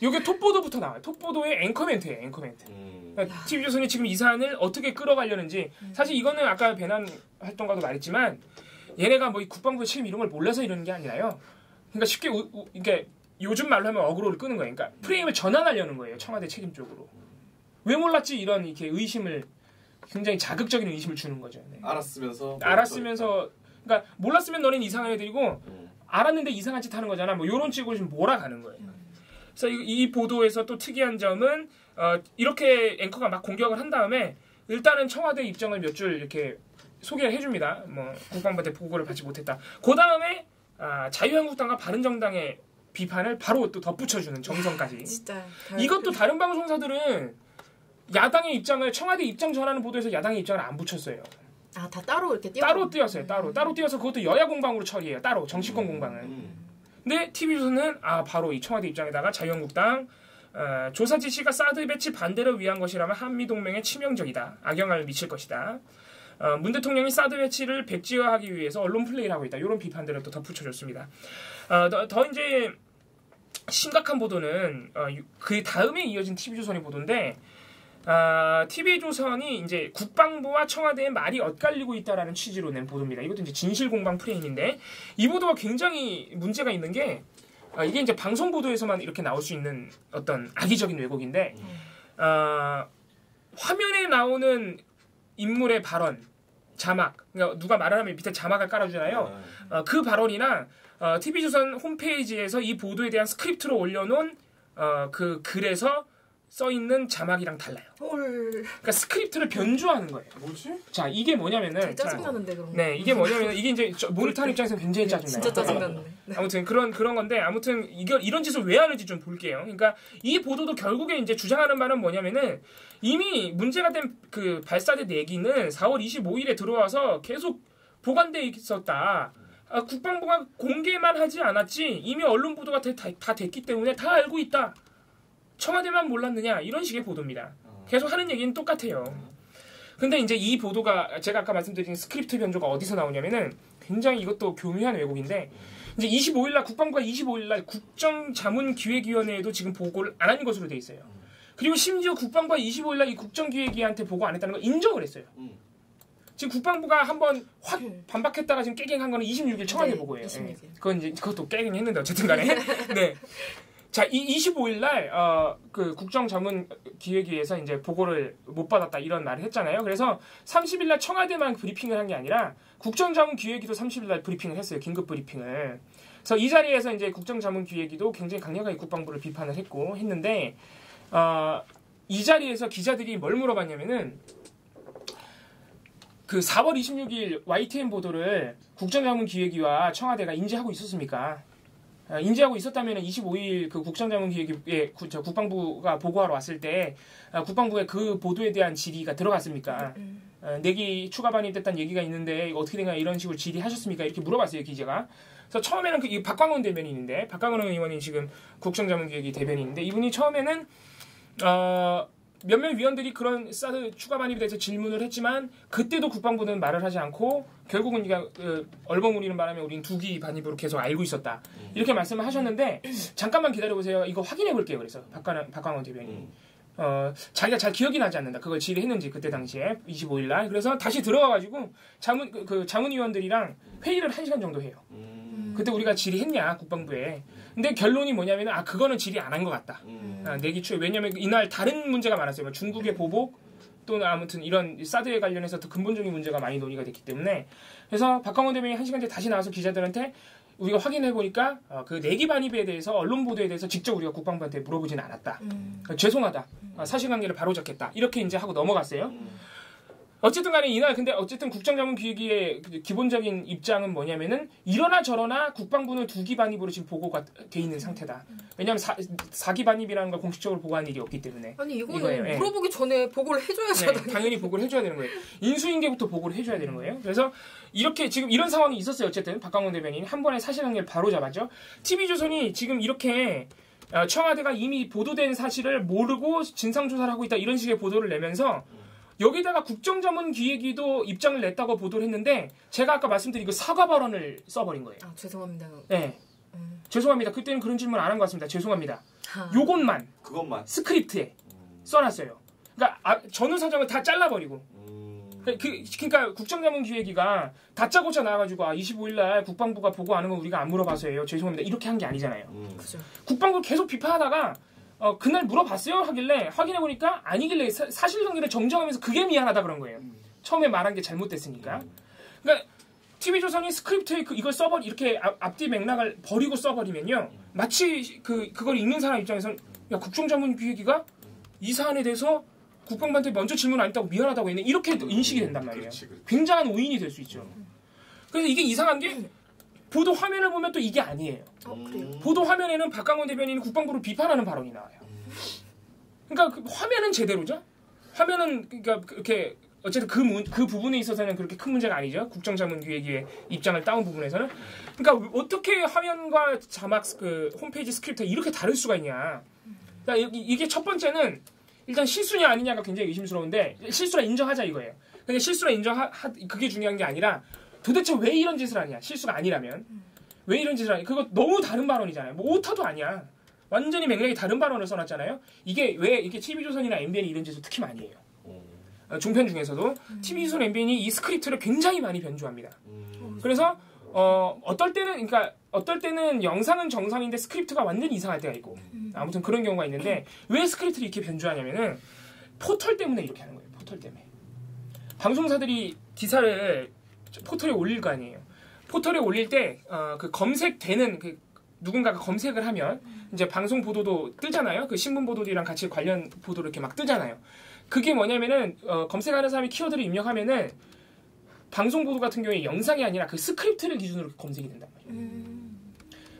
이게 톱보도부터 나와요. 톱보도의 앵커멘트예요. 앵커멘트. TV조선이 지금 이 사안을 어떻게 끌어가려는지 사실 이거는 아까 배난 활동가도 말했지만 얘네가 뭐 국방부의 책임 이런 걸 몰라서 이러는 게 아니라요. 그러니까 쉽게 이게 요즘 말로 하면 어그로를 끄는 거예요. 그러니까 프레임을 전환하려는 거예요. 청와대 책임 쪽으로. 왜 몰랐지 이런 이렇게 의심을 굉장히 자극적인 의심을 주는 거죠. 네. 알았으면서 그러니까 몰랐으면 너넨 이상한 애들이고 알았는데 이상한 짓 하는 거잖아. 뭐 이런 식으로 좀 몰아가는 거예요. 그래서 이 보도에서 또 특이한 점은 이렇게 앵커가 막 공격을 한 다음에 일단은 청와대 입장을 몇 줄 이렇게 소개를 해줍니다. 뭐 국방부한테 보고를 받지 못했다. 그 다음에 자유한국당과 바른정당의 비판을 바로 또 덧붙여주는 정성까지. 진짜. 이것도 다른 방송사들은 야당의 입장을 청와대 입장 전하는 보도에서 야당의 입장을 안 붙였어요. 다 따로 이렇게 따로 띄었어요. 따로 띄어서 그것도 여야 공방으로 처리해요. 따로 정치권 공방을. 근데 TV조선은 바로 이 청와대 입장에다가 자유한국당 조사 지시가 사드 배치 반대를 위한 것이라면 한미동맹에 치명적이다. 악영향을 미칠 것이다. 문 대통령이 사드 배치를 백지화하기 위해서 언론 플레이를 하고 있다. 이런 비판들을 또 덧붙여줬습니다. 더 이제 심각한 보도는 그 다음에 이어진 TV조선의 보도인데 TV조선이 이제 국방부와 청와대의 말이 엇갈리고 있다라는 취지로 낸 보도입니다. 이것도 이제 진실공방 프레임인데 이 보도가 굉장히 문제가 있는 게 이게 이제 방송 보도에서만 이렇게 나올 수 있는 어떤 악의적인 왜곡인데 화면에 나오는 인물의 발언, 자막, 그러니까 누가 말을 하면 밑에 자막을 깔아주잖아요. 그 발언이나 TV조선 홈페이지에서 이 보도에 대한 스크립트로 올려놓은 그 글에서 써있는 자막이랑 달라요. 그러니까 스크립트를 변주하는 거예요. 뭐지? 자, 이게 뭐냐면은. 짜증나는데, 그런 거. 네, 이게 뭐냐면은, 이게 이제 모니터링 입장에서 굉장히 짜증나요. 진짜 짜증나는데. 아무튼 그런 건데, 아무튼 이런 짓을 왜 하는지 좀 볼게요. 그러니까 이 보도도 결국에 이제 주장하는 바는 뭐냐면은, 이미 문제가 된 그 발사대 4기는 4월 25일에 들어와서 계속 보관돼 있었다. 국방부가 공개만 하지 않았지, 이미 언론 보도가 다 됐기 때문에 다 알고 있다. 청와대만 몰랐느냐 이런 식의 보도입니다. 계속 하는 얘기는 똑같아요. 근데 이제 이 보도가 제가 아까 말씀드린 스크립트 변조가 어디서 나오냐면은 굉장히 이것도 교묘한 왜곡인데 이제 25일날 국방부가 25일날 국정자문기획위원회에도 지금 보고를 안 한 것으로 돼 있어요. 그리고 심지어 국방부가 25일날 이 국정기획위한테 보고 안 했다는 걸 인정을 했어요. 지금 국방부가 한번 확 반박했다가 지금 깨갱한 거는 26일 청와대 보고예요. 26일. 그건 이제 그것도 깨갱했는데 어쨌든 간에. 네. 자, 이 25일 날 그 국정자문기획위에서 이제 보고를 못 받았다 이런 말을 했잖아요. 그래서 30일 날 청와대만 브리핑을 한 게 아니라 국정자문기획위도 30일 날 브리핑을 했어요. 긴급 브리핑을. 그래서 이 자리에서 이제 국정자문기획위도 굉장히 강력하게 국방부를 비판을 했는데 이 자리에서 기자들이 뭘 물어봤냐면은 그 4월 26일 YTN 보도를 국정자문기획위와 청와대가 인지하고 있었습니까? 인지하고 있었다면 25일 그 국정자문기획위에 국방부가 보고하러 왔을 때 국방부의 그 보도에 대한 질의가 들어갔습니까? 4기 추가 반입됐다는 얘기가 있는데 어떻게 된가 이런 식으로 질의하셨습니까? 이렇게 물어봤어요, 기자가. 그래서 처음에는 이 박광원 대변인이 있는데 박광원 의원이 지금 국정자문기획위 대변인인데 이분이 처음에는 몇몇 위원들이 그런 사드 추가 반입에 대해서 질문을 했지만 그때도 국방부는 말을 하지 않고 결국은 얼버무리는 바람에 우리는 2기 반입으로 계속 알고 있었다. 이렇게 말씀을 하셨는데 잠깐만 기다려보세요. 이거 확인해 볼게요. 그래서 박광원 대변인이. 자기가 잘 기억이 나지 않는다. 그걸 질의했는지 그때 당시에 25일 날. 그래서 다시 들어가가지고 자문위원들이랑 회의를 1시간 정도 해요. 그때 우리가 질의했냐 국방부에. 근데 결론이 뭐냐면 그거는 질의 안 한 것 같다. 내기 초에. 왜냐면 이날 다른 문제가 많았어요. 뭐 중국의 보복 또는 아무튼 이런 사드에 관련해서 더 근본적인 문제가 많이 논의가 됐기 때문에. 그래서 박광원 대변인이 1시간 뒤에 다시 나와서 기자들한테 우리가 확인해 보니까 그 내기 반입에 대해서 언론 보도에 대해서 직접 우리가 국방부한테 물어보지는 않았다. 죄송하다. 사실관계를 바로잡겠다. 이렇게 이제 하고 넘어갔어요. 어쨌든 간에 이날 근데 어쨌든 국정자문기획위의 기본적인 입장은 뭐냐면은 이러나 저러나 국방부는 2기 반입으로 지금 보고가 돼 있는 상태다. 왜냐하면 4기 반입이라는 걸 공식적으로 보고한 일이 없기 때문에. 아니 이거는 물어보기 전에 보고를 해줘야죠. 네, 당연히 보고를 해줘야 되는 거예요. 인수인계부터 보고를 해줘야 되는 거예요. 그래서 이렇게 지금 이런 상황이 있었어요. 어쨌든 박광원 대변인이 한 번에 사실관계를 바로 잡았죠. TV조선이 지금 이렇게 청와대가 이미 보도된 사실을 모르고 진상조사를 하고 있다 이런 식의 보도를 내면서 여기다가 국정자문기획위도 입장을 냈다고 보도를 했는데 제가 아까 말씀드린 그 사과 발언을 써버린 거예요. 죄송합니다. 네. 죄송합니다. 그때는 그런 질문 안 한 것 같습니다. 죄송합니다. 요것만 그것만 스크립트에 써놨어요. 그러니까 전후 사정을 다 잘라버리고. 그러니까 국정자문기획위가 다짜고짜 나와가지고 25일날 국방부가 보고하는 건 우리가 안 물어봐서예요. 죄송합니다. 이렇게 한 게 아니잖아요. 그죠. 국방부 계속 비판하다가 그날 물어봤어요 하길래 확인해보니까 아니길래 사실관계를 정정하면서 그게 미안하다 그런 거예요. 처음에 말한 게 잘못됐으니까. 그러니까 TV조선이 스크립트에 이걸 이렇게 앞뒤 맥락을 버리고 써버리면요. 마치 그걸 읽는 사람 입장에서는 야 국정자문기획위가 이 사안에 대해서 국방부한테 먼저 질문 안 했다고 미안하다고 했네. 이렇게 인식이 된단 말이에요. 그렇지. 굉장한 오인이 될 수 있죠. 그래서 이게 이상한 게 보도 화면을 보면 또 이게 아니에요. 보도 화면에는 박광원 대변인이 국방부를 비판하는 발언이 나와요. 그러니까 화면은 제대로죠. 화면은 그러니까 그렇게 어쨌든 그 부분에 있어서는 그렇게 큰 문제가 아니죠. 국정자문기획위의 입장을 따온 부분에서는. 그러니까 어떻게 화면과 자막 홈페이지 스크립트가 이렇게 다를 수가 있냐. 그러니까 이게 첫 번째는 일단 실수냐 아니냐가 굉장히 의심스러운데 실수라 인정하자 이거예요. 근데 실수라 그게 중요한 게 아니라 도대체 왜 이런 짓을 하냐. 실수가 아니라면. 왜 이런 짓을 하냐. 그거 너무 다른 발언이잖아요. 뭐 오타도 아니야. 완전히 맥락이 다른 발언을 써놨잖아요. 이게 TV조선이나 MBN이 이런 짓을 특히 많이 해요. 종편 중에서도 TV조선, MBN이 이 스크립트를 굉장히 많이 변주합니다. 그래서 어떨 때는 영상은 정상인데 스크립트가 완전히 이상할 때가 있고 아무튼 그런 경우가 있는데 왜 스크립트를 이렇게 변주하냐면은 포털 때문에 이렇게 하는 거예요. 포털 때문에. 방송사들이 기사를 포털에 올릴 거 아니에요. 포털에 올릴 때 그 검색되는 누군가가 검색을 하면 이제 방송 보도도 뜨잖아요. 그 신문 보도들이랑 같이 관련 보도를 이렇게 막 뜨잖아요. 그게 뭐냐면은 검색하는 사람이 키워드를 입력하면은 방송 보도 같은 경우에 영상이 아니라 그 스크립트를 기준으로 검색이 된단 말이에요.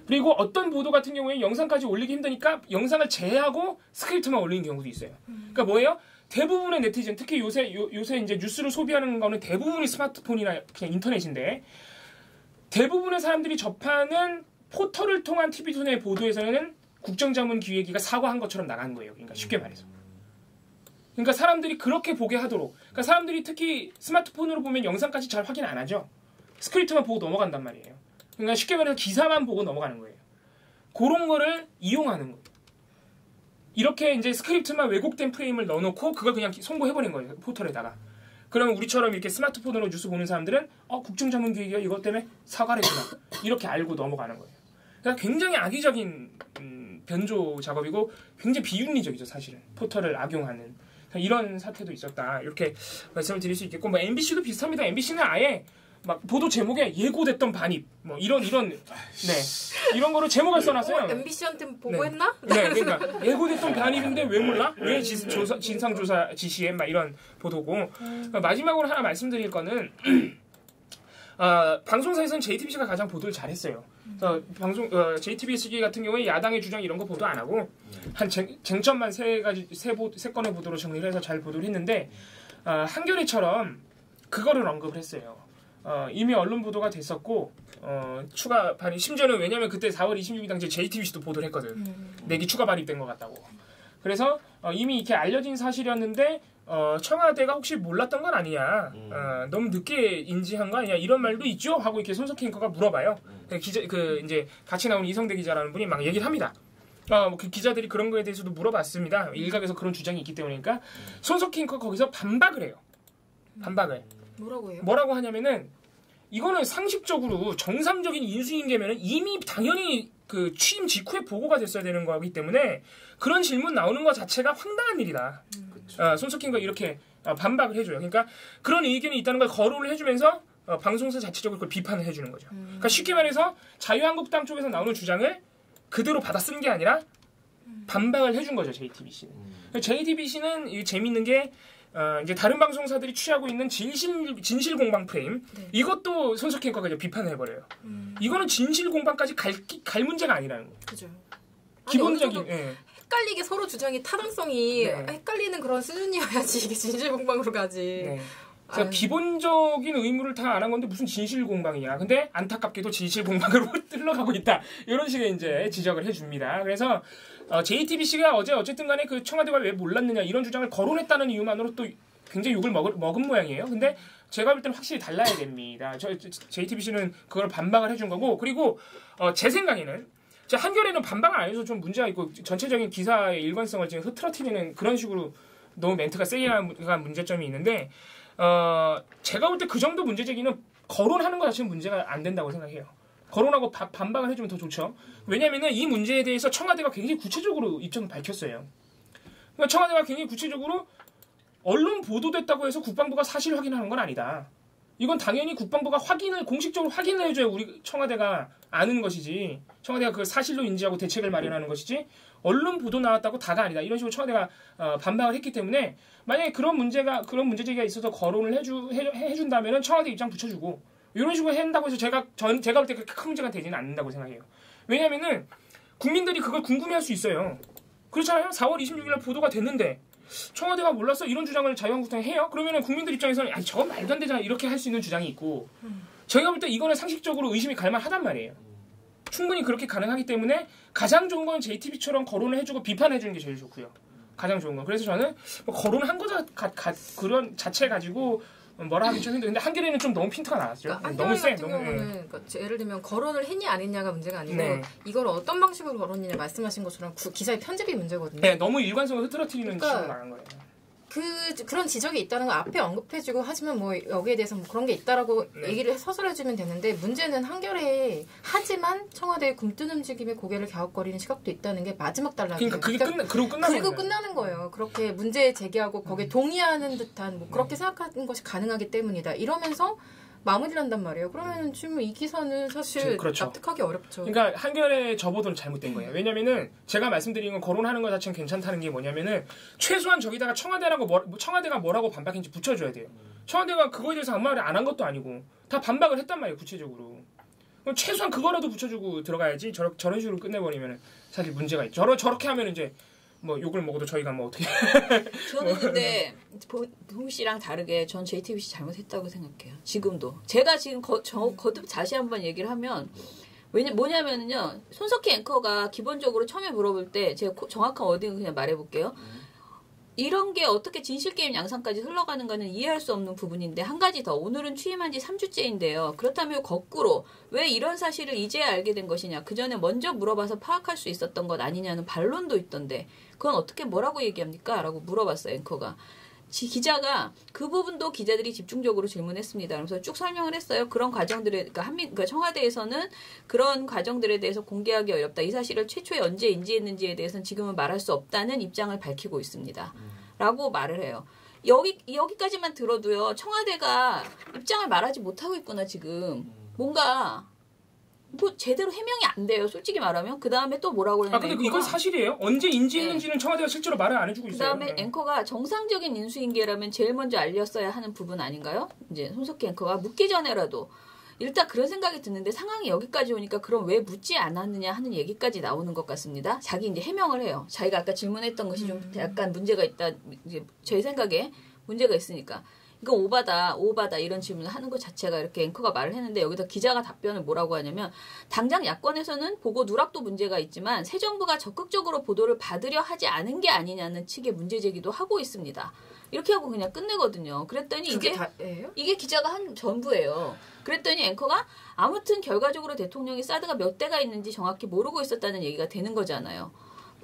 그리고 어떤 보도 같은 경우에 영상까지 올리기 힘드니까 영상을 제외하고 스크립트만 올리는 경우도 있어요. 그러니까 뭐예요? 대부분의 네티즌, 특히 요새 이제 뉴스를 소비하는 거는 대부분이 스마트폰이나 그냥 인터넷인데 대부분의 사람들이 접하는 포털을 통한 TV조선의 보도에서는 국정자문기획위가 사과한 것처럼 나가는 거예요. 그러니까 쉽게 말해서. 그러니까 사람들이 그렇게 보게 하도록. 그러니까 사람들이 특히 스마트폰으로 보면 영상까지 잘 확인 안 하죠. 스크립트만 보고 넘어간단 말이에요. 그러니까 쉽게 말해서 기사만 보고 넘어가는 거예요. 그런 거를 이용하는 거예요. 이렇게 이제 스크립트만 왜곡된 프레임을 넣어놓고 그걸 그냥 송고해버린 거예요. 포털에다가. 그러면 우리처럼 이렇게 스마트폰으로 뉴스 보는 사람들은 국정자문기획위가 이것 때문에 사과를 했구나. 이렇게 알고 넘어가는 거예요. 그러니까 굉장히 악의적인 변조 작업이고 굉장히 비윤리적이죠. 사실은. 포털을 악용하는. 이런 사태도 있었다. 이렇게 말씀을 드릴 수 있겠고 뭐 MBC도 비슷합니다. MBC는 아예 막 보도 제목에 예고됐던 반입 뭐 이런 거로 제목을 써놨어요. MBC한테 보고했나? 네, 그러니까 예고됐던 반입인데 왜 몰라? 왜 진상조사 지시해? 막 이런 보도고. 마지막으로 하나 말씀드릴 거는 방송사에서는 JTBC가 가장 보도를 잘했어요. JTBC 같은 경우에 야당의 주장 이런 거 보도 안 하고 한 쟁점만 세 건의 보도로 정리를 해서 잘 보도를 했는데 한겨레처럼 그거를 언급을 했어요. 이미 언론 보도가 됐었고 추가 반입 심지어는 왜냐면 그때 4월 26일 당시에 JTBC도 보도를 했거든. 내기 추가 반입된 것 같다고. 그래서 이미 이렇게 알려진 사실이었는데 청와대가 혹시 몰랐던 건 아니냐, 너무 늦게 인지한 거 아니냐 이런 말도 있죠 하고 이렇게 손석희 앵커가 물어봐요. 이제 같이 나온 이성대 기자라는 분이 막 얘기를 합니다. 그 기자들이 그런 거에 대해서도 물어봤습니다. 일각에서 그런 주장이 있기 때문이니까 손석희 앵커가 거기서 반박을 해요. 반박을. 뭐라고 해요? 뭐라고 하냐면은 이거는 상식적으로 정상적인 인수인계면은 이미 당연히 그 취임 직후에 보고가 됐어야 되는 거기 때문에 그런 질문 나오는 것 자체가 황당한 일이다. 손석희가 이렇게 반박을 해줘요. 그러니까 그런 의견이 있다는 걸 거론을 해주면서 방송사 자체적으로 그걸 비판을 해주는 거죠. 그러니까 쉽게 말해서 자유한국당 쪽에서 나오는 주장을 그대로 받아 쓰는 게 아니라 반박을 해준 거죠. JTBC는. JTBC는 이 재밌는 게 이제 다른 방송사들이 취하고 있는 진실 공방 프레임 이것도 손석희 앵커가 이제 비판을 해버려요. 이거는 진실 공방까지 갈 문제가 아니라는 거예요. 그죠. 기본적인 헷갈리게 서로 주장이 타당성이 헷갈리는 그런 수준이어야지 이게 진실 공방으로 가지. 그러니까 기본적인 의무를 다 안 한 건데 무슨 진실 공방이냐. 근데 안타깝게도 진실 공방으로 흘러가고 있다. 이런 식의 이제 지적을 해줍니다. 그래서 JTBC가 어제 어쨌든 간에 그 청와대가 왜 몰랐느냐 이런 주장을 거론했다는 이유만으로 또 굉장히 욕을 먹은 모양이에요. 근데 제가 볼 때는 확실히 달라야 됩니다. JTBC는 그걸 반박을 해준 거고 그리고 제 생각에는 한겨레는 반박을 안 해서 좀 문제가 있고 전체적인 기사의 일관성을 지금 흐트러뜨리는 그런 식으로 너무 멘트가 세게 한 문제점이 있는데 제가 볼 때 그 정도 문제 제기는 거론하는 것 자체는 문제가 안 된다고 생각해요. 거론하고 반박을 해주면 더 좋죠. 왜냐면은 이 문제에 대해서 청와대가 굉장히 구체적으로 입장을 밝혔어요. 그러니까 청와대가 굉장히 구체적으로 언론 보도됐다고 해서 국방부가 사실 확인하는 건 아니다. 이건 당연히 국방부가 공식적으로 확인을 해줘야 우리 청와대가 아는 것이지. 청와대가 그걸 사실로 인지하고 대책을 마련하는 것이지. 언론 보도 나왔다고 다가 아니다. 이런 식으로 청와대가 반박을 했기 때문에 만약에 그런 문제 제기가 있어서 거론을 해준다면은 청와대 입장 붙여주고 이런 식으로 한다고 해서 제가 볼 때 그렇게 큰 문제가 되지는 않는다고 생각해요. 왜냐면은 국민들이 그걸 궁금해할 수 있어요. 그렇잖아요. 4월 26일 보도가 됐는데 청와대가 몰랐어? 이런 주장을 자유한국당이 해요? 그러면은 국민들 입장에서는 아니 저건 말도 안 되잖아 이렇게 할 수 있는 주장이 있고 저희가 볼 때 이거는 상식적으로 의심이 갈만하단 말이에요. 충분히 그렇게 가능하기 때문에 가장 좋은 건 JTBC처럼 거론을 해주고 비판해주는 게 제일 좋고요. 가장 좋은 건. 그래서 저는 거론한 거 그런 자체 가지고 뭐라 하기 좀 힘들어요. 근데 한겨레는 좀 너무 핀트가 나왔죠. 그러니까 너무 세. 같은 경우는 그러니까 예를 들면 거론을 했냐 안 했냐가 문제가 아니고 이걸 어떤 방식으로 거론했냐 말씀하신 것처럼 기사의 편집이 문제거든요. 네, 너무 일관성을 흐트러뜨리는 지적을 나간 거예요. 그런 지적이 있다는 거 앞에 언급해주고 하지만 뭐 여기에 대해서 뭐 그런 게 있다라고 얘기를 서술해주면 되는데 문제는 한겨레에 하지만 청와대의 굼뜬 움직임에 고개를 갸웃거리는 시각도 있다는 게 마지막 단락이에요. 그러니까 그리고 끝나는 거예요. 그렇게 문제 제기하고 거기에 동의하는 듯한 뭐 그렇게 생각하는 것이 가능하기 때문이다. 이러면서 마무리를 한단 말이에요. 그러면 지금 이 기사는 사실 그렇죠. 납득하기 어렵죠. 그러니까 한겨레 저보도는 잘못된 거예요. 왜냐면은 제가 말씀드린 건 거론하는 것 자체는 괜찮다는 게 뭐냐면은 최소한 저기다가 청와대가 뭐라고 반박했는지 붙여줘야 돼요. 청와대가 그거에 대해서 아무 말을 안 한 것도 아니고 다 반박을 했단 말이에요. 구체적으로. 그럼 최소한 그거라도 붙여주고 들어가야지 저런 식으로 끝내버리면 사실 문제가 있죠. 저렇게 하면 이제 뭐 욕을 먹어도 저희가 뭐 어떻게 저는 근데 동희 씨랑 다르게 전 JTBC 잘못했다고 생각해요. 지금도 제가 지금 거듭 다시 한번 얘기를 하면 뭐냐면요 손석희 앵커가 기본적으로 처음에 물어볼 때 제가 정확한 워딩을 그냥 말해볼게요. 이런 게 어떻게 진실게임 양상까지 흘러가는가는 이해할 수 없는 부분인데 한 가지 더 오늘은 취임한 지 3주째인데요. 그렇다면 거꾸로 왜 이런 사실을 이제야 알게 된 것이냐. 그전에 먼저 물어봐서 파악할 수 있었던 것 아니냐는 반론도 있던데 그건 어떻게 뭐라고 얘기합니까? 라고 물어봤어요. 앵커가. 기자가 그 부분도 기자들이 집중적으로 질문했습니다. 그래서 쭉 설명을 했어요. 그런 과정들에 그러니까 청와대에서는 그런 과정들에 대해서 공개하기 어렵다. 이 사실을 최초에 언제 인지했는지에 대해서는 지금은 말할 수 없다는 입장을 밝히고 있습니다. 라고 말을 해요. 여기까지만 들어도요. 청와대가 입장을 말하지 못하고 있구나 지금. 뭔가 뭐 제대로 해명이 안 돼요. 솔직히 말하면. 그 다음에 또 뭐라고 그러냐면 근데 이건 사실이에요? 언제 인지했는지는 청와대가 실제로 말을 안 해주고 있어요. 그 다음에 앵커가 정상적인 인수인계라면 제일 먼저 알렸어야 하는 부분 아닌가요? 이제 손석희 앵커가 묻기 전에라도 일단 그런 생각이 드는데 상황이 여기까지 오니까 그럼 왜 묻지 않았느냐 하는 얘기까지 나오는 것 같습니다. 자기 이제 해명을 해요. 자기가 아까 질문했던 것이 좀 약간 문제가 있다. 이제 제 생각에 문제가 있으니까. 이거 오바다 이런 질문을 하는 것 자체가 이렇게 앵커가 말을 했는데 여기다 기자가 답변을 뭐라고 하냐면 당장 야권에서는 보고 누락도 문제가 있지만 새 정부가 적극적으로 보도를 받으려 하지 않은 게 아니냐는 측의 문제 제기도 하고 있습니다. 이렇게 하고 그냥 끝내거든요. 그랬더니 이게 기자가 한 전부예요. 그랬더니 앵커가 아무튼 결과적으로 대통령이 사드가 몇 대가 있는지 정확히 모르고 있었다는 얘기가 되는 거잖아요.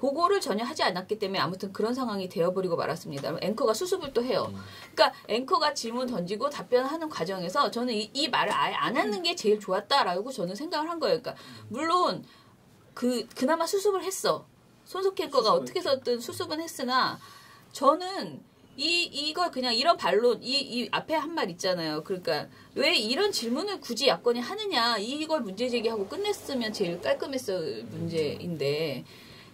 보고를 전혀 하지 않았기 때문에 아무튼 그런 상황이 되어버리고 말았습니다. 앵커가 수습을 또 해요. 그러니까 앵커가 질문 던지고 답변하는 과정에서 저는 이 말을 아예 안 하는 게 제일 좋았다라고 저는 생각을 한 거예요. 그러니까 물론 그나마 수습을 했어. 손석희 앵커가 어떻게 해서든 수습은 했으나 저는 이걸 그냥 이런 반론, 이 앞에 한 말 있잖아요. 그러니까 왜 이런 질문을 굳이 야권이 하느냐, 이걸 문제 제기하고 끝냈으면 제일 깔끔했을 문제인데,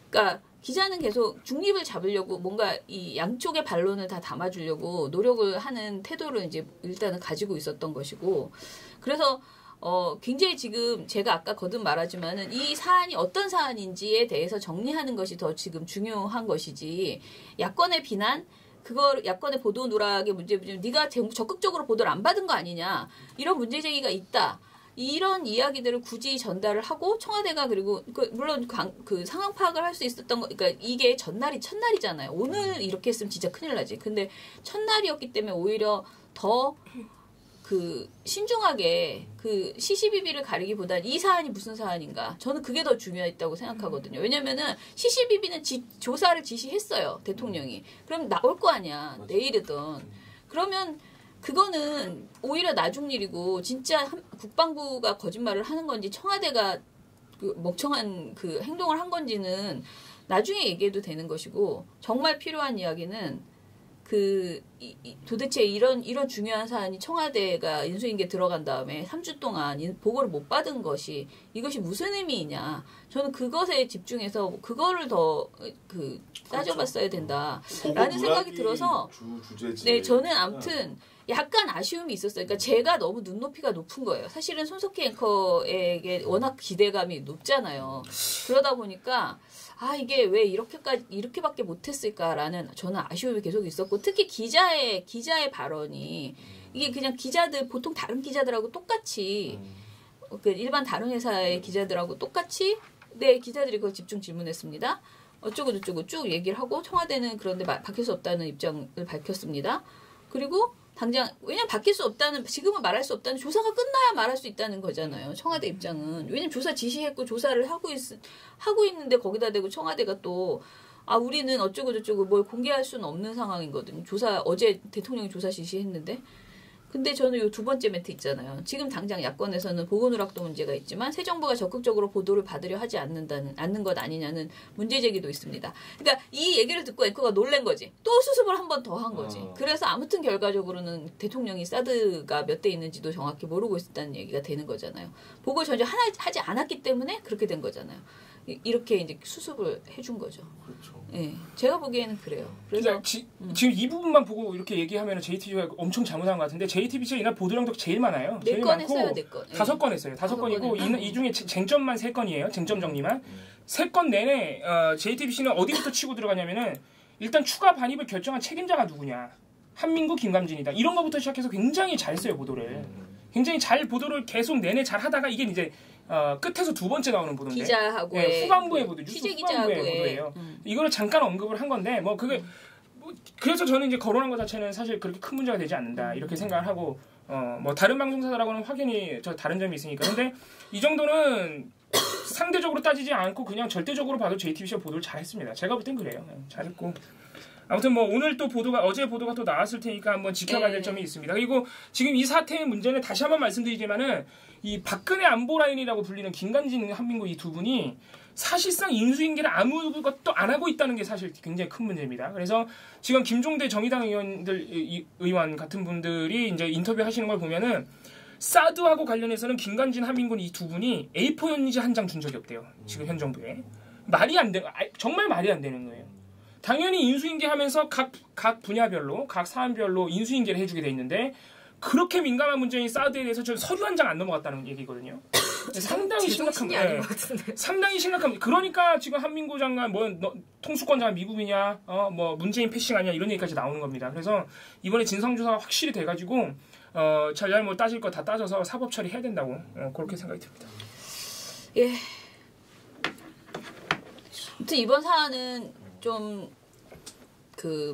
그러니까 기자는 계속 중립을 잡으려고 뭔가 이 양쪽의 반론을 다 담아주려고 노력을 하는 태도를 이제 일단은 가지고 있었던 것이고, 그래서 굉장히 지금 제가 아까 거듭 말하지만은 이 사안이 어떤 사안인지에 대해서 정리하는 것이 더 지금 중요한 것이지, 야권의 비난, 그걸 야권의 보도 누락의 문제면 네가 적극적으로 보도를 안 받은 거 아니냐, 이런 문제 제기가 있다, 이런 이야기들을 굳이 전달을 하고 청와대가, 그리고 물론 그 상황 파악을 할 수 있었던 거, 그러니까 이게 첫날이잖아요. 오늘 이렇게 했으면 진짜 큰일 나지. 근데 첫날이었기 때문에 오히려 더 신중하게 시시비비를 가리기보다는 이 사안이 무슨 사안인가, 저는 그게 더 중요했다고 생각하거든요. 왜냐면은 시시비비는 조사를 지시했어요, 대통령이. 그럼 나올 거 아니야, 내일이든. 그러면 그거는 오히려 나중 일이고, 진짜 국방부가 거짓말을 하는 건지 청와대가 멍청한 행동을 한 건지는 나중에 얘기해도 되는 것이고, 정말 필요한 이야기는 도대체 이런 중요한 사안이 청와대가 인수인계 들어간 다음에 3주 동안 보고를 못 받은 이것이 무슨 의미이냐. 저는 그것에 집중해서 그거를 더 따져봤어야 된다라는 생각이 들어서, 네, 저는 아무튼 약간 아쉬움이 있었어요. 그러니까 제가 너무 눈높이가 높은 거예요. 사실은 손석희 앵커에게 워낙 기대감이 높잖아요. 그러다 보니까 이게 왜 이렇게밖에 못했을까라는 저는 아쉬움이 계속 있었고, 특히 기자의 발언이, 이게 그냥 기자들, 보통 다른 기자들하고 똑같이, 일반 다른 회사의 기자들하고 똑같이, 네, 기자들이 그걸 집중 질문했습니다. 어쩌고저쩌고 쭉 얘기를 하고, 청와대는 그런데 바뀔 수 없다는 입장을 밝혔습니다. 그리고 당장, 왜냐면 바뀔 수 없다는, 지금은 말할 수 없다는, 조사가 끝나야 말할 수 있다는 거잖아요, 청와대 입장은. 왜냐면 조사 지시했고 조사를 하고 있는데 거기다 대고 청와대가 또 우리는 어쩌고저쩌고 뭘 공개할 수는 없는 상황이거든요. 어제 대통령이 조사 지시했는데. 근데 저는 이 두 번째 멘트 있잖아요. 지금 당장 야권에서는 보고 누락도 문제가 있지만 새 정부가 적극적으로 보도를 받으려 하지 않는 것 아니냐는 문제 제기도 있습니다. 그러니까 이 얘기를 듣고 앵커가 놀란 거지. 또 수습을 한 번 더 한 거지. 그래서 아무튼 결과적으로는 대통령이 사드가 몇 대 있는지도 정확히 모르고 있었다는 얘기가 되는 거잖아요. 보고를 전혀 하지 않았기 때문에 그렇게 된 거잖아요. 이렇게 이제 수습을 해준 거죠. 그렇죠. 네, 제가 보기에는 그래요. 그래서 지금 이 부분만 보고 이렇게 얘기하면 JTBC가 엄청 잘못한 것 같은데, JTBC가 이날 보도량도 제일 많아요. 제일 4건 했어요, 4건. 5건 했어요. 5건이고 이 중에 쟁점만 3건이에요. 쟁점 정리만. 3건 내내 JTBC는 어디부터 치고 들어가냐면은, 일단 추가 반입을 결정한 책임자가 누구냐, 한민구, 김감진이다, 이런 거부터 시작해서 굉장히 잘 써요, 보도를. 굉장히 잘 보도를 계속 내내 잘 하다가, 이게 이제 끝에서 두 번째 나오는 보도인데, 기자하고의 후반부의 보도, 뉴스 후반부의 보도예요. 이거를 잠깐 언급을 한 건데, 그래서 저는 이제 거론한 것 자체는 사실 그렇게 큰 문제가 되지 않는다, 이렇게 생각을 하고, 다른 방송사들하고는 확연히 다른 점이 있으니까. 근데 이 정도는 상대적으로 따지지 않고 그냥 절대적으로 봐도 JTBC가 보도를 잘했습니다. 제가 볼 땐 그래요. 잘했고. 아무튼 오늘 또 어제 보도가 또 나왔을 테니까 한번 지켜봐야 될 점이 있습니다. 그리고 지금 이 사태의 문제는 다시 한번 말씀드리지만은, 이 박근혜 안보 라인이라고 불리는 김관진, 한민구 이 두 분이 사실상 인수인계를 아무것도 안 하고 있다는 게 사실 굉장히 큰 문제입니다. 그래서 지금 김종대 정의당 의원 같은 분들이 이제 인터뷰 하시는 걸 보면은, 사드하고 관련해서는 김관진, 한민구 이 두 분이 A4 연지 한 장 준 적이 없대요. 지금 현 정부에. 정말 말이 안 되는 거예요. 당연히 인수인계하면서 각 분야별로, 각 사안별로 인수인계를 해주게 돼 있는데, 그렇게 민감한 문제인 사드에 대해서 저 서류 한 장 안 넘어갔다는 얘기거든요. 상당히 심각합니다. 상당히 심각합니다. 그러니까 지금 한민구 장관, 통수권 장관 미국이냐, 문재인 패싱 아니냐, 이런 얘기까지 나오는 겁니다. 그래서 이번에 진상조사가 확실히 돼가지고, 잘잘못 따질 거 다 따져서 사법 처리해야 된다고, 그렇게 생각이 듭니다. 예. 아무튼 이번 사안은 좀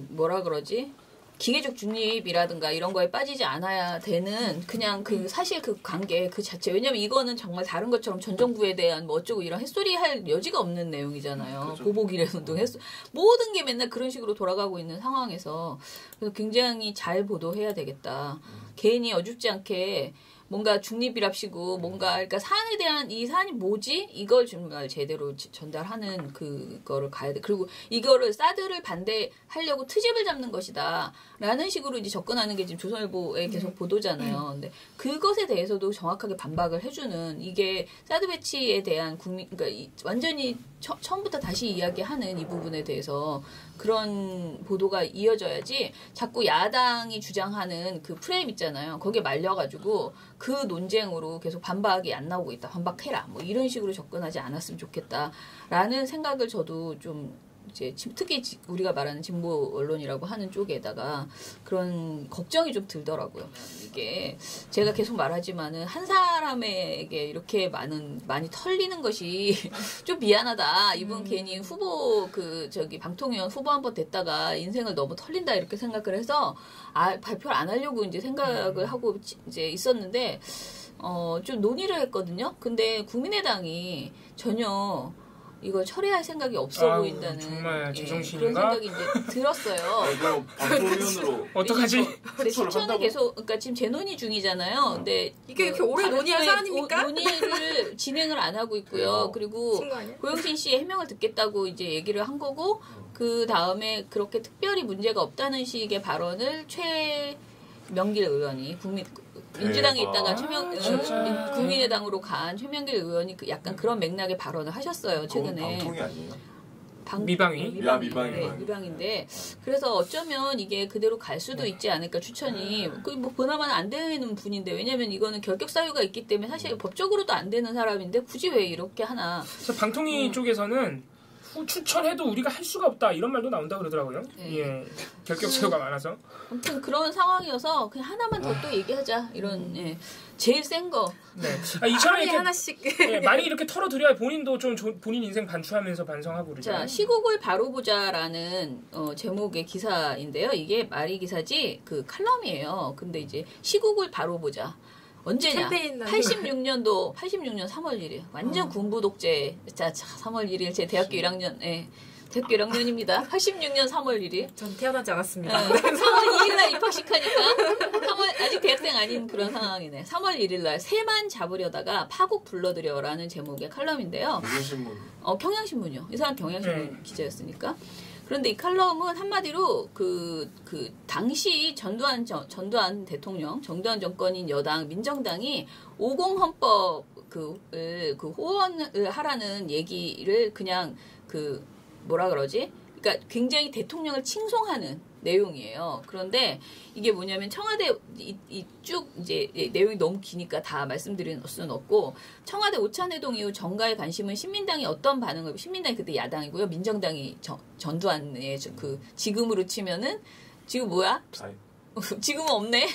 뭐라 그러지? 기계적 중립이라든가 이런 거에 빠지지 않아야 되는 그냥 그 사실 그 관계 그 자체. 왜냐면 이거는 정말 다른 것처럼 전 정부에 대한 뭐 어쩌고 이런 햇소리 할 여지가 없는 내용이잖아요. 그렇죠. 보복이래 운동 모든 게 맨날 그런 식으로 돌아가고 있는 상황에서 그래서 굉장히 잘 보도해야 되겠다. 개인이 어줍지 않게 뭔가 중립이랍시고 뭔가 그러니까 사안에 대한 이 사안이 뭐지? 이걸 정말 제대로 전달하는 그거를 가야 돼. 그리고 이거를 사드를 반대하려고 트집을 잡는 것이다. 라는 식으로 이제 접근하는 게 지금 조선일보에 계속 보도잖아요. 근데 그것에 대해서도 정확하게 반박을 해주는 이게 사드 배치에 대한 그러니까 완전히 처음부터 다시 이야기하는 이 부분에 대해서 그런 보도가 이어져야지 자꾸 야당이 주장하는 그 프레임 있잖아요. 거기에 말려가지고 그 논쟁으로 계속 반박이 안 나오고 있다. 반박해라. 뭐 이런 식으로 접근하지 않았으면 좋겠다라는 생각을 저도 좀 이제 특히 우리가 말하는 진보 언론이라고 하는 쪽에다가 그런 걱정이 좀 들더라고요. 이게 제가 계속 말하지만은 한 사람에게 이렇게 많이 털리는 것이 좀 미안하다. 이분 괜히 후보 방통위원 후보 한번 됐다가 인생을 너무 털린다 이렇게 생각을 해서 발표를 안 하려고 이제 생각을 하고 이제 있었는데 좀 논의를 했거든요. 근데 국민의당이 전혀 이걸 처리할 생각이 없어 보인다는 정말 제정신인가? 그런 생각이 이제 들었어요. 이거 방통위원으로 어떡하지? 추천을 계속 그러니까 지금 재논의 중이잖아요. 근데 이게 이렇게 오래 논의할 사안입니까? 논의를 진행을 안 하고 있고요. 그리고 고영신 씨의 해명을 듣겠다고 이제 얘기를 한 거고 그 다음에 그렇게 특별히 문제가 없다는 식의 발언을 최명길 의원이 민주당에 있다가 국민의당으로 간 최명길 의원이 약간 그런 맥락의 발언을 하셨어요. 최근에. 방통위 아니에요? 미방위? 미방인데 그래서 어쩌면 이게 그대로 갈 수도 있지 않을까 추천이 뭐 보나마나 안 되는 분인데 왜냐면 이거는 결격 사유가 있기 때문에 사실 법적으로도 안 되는 사람인데 굳이 왜 이렇게 하나. 그래서 방통위 쪽에서는 추천해도 우리가 할 수가 없다 이런 말도 나온다 그러더라고요. 예, 결격 사유가 많아서. 아무튼 그런 상황이어서 그냥 하나만 더 또 얘기하자 이런 제일 센 거. 네. 이처럼 이렇게 하나씩 많이 이렇게 털어드려야 본인도 좀 본인 인생 반추하면서 반성하고 그러죠. 자, 시국을 바로 보자라는 제목의 기사인데요. 이게 말이 기사지 그 칼럼이에요. 근데 이제 시국을 바로 보자. 언제냐? 86년 3월 1일. 완전 군부 독재. 자, 3월 1일 제 대학교 1학년. 대학교 1학년입니다. 86년 3월 1일. 전 태어나지 않았습니다. 3월 2일 날 입학식하니까 아직 대학생 아닌 그런 상황이네. 3월 1일 날 새만 잡으려다가 파국 불러들여라는 제목의 칼럼인데요. 무슨 신문? 경향신문이요. 이 사람 경향신문 기자였으니까. 그런데 이 칼럼은 한마디로 당시 전두환 대통령, 전두환 정권인 여당 민정당이 50 헌법 호언을 하라는 얘기를 그냥 뭐라 그러지? 그러니까 굉장히 대통령을 칭송하는 내용이에요. 그런데 이게 뭐냐면 청와대 쭉 이제 내용이 너무 기니까 다 말씀드릴 수는 없고 청와대 오찬회동 이후 정가의 관심은 신민당이 어떤 반응을 신민당이 그때 야당이고요. 민정당이 전두환의 지금으로 치면은 지금 뭐야? 지금은 없네.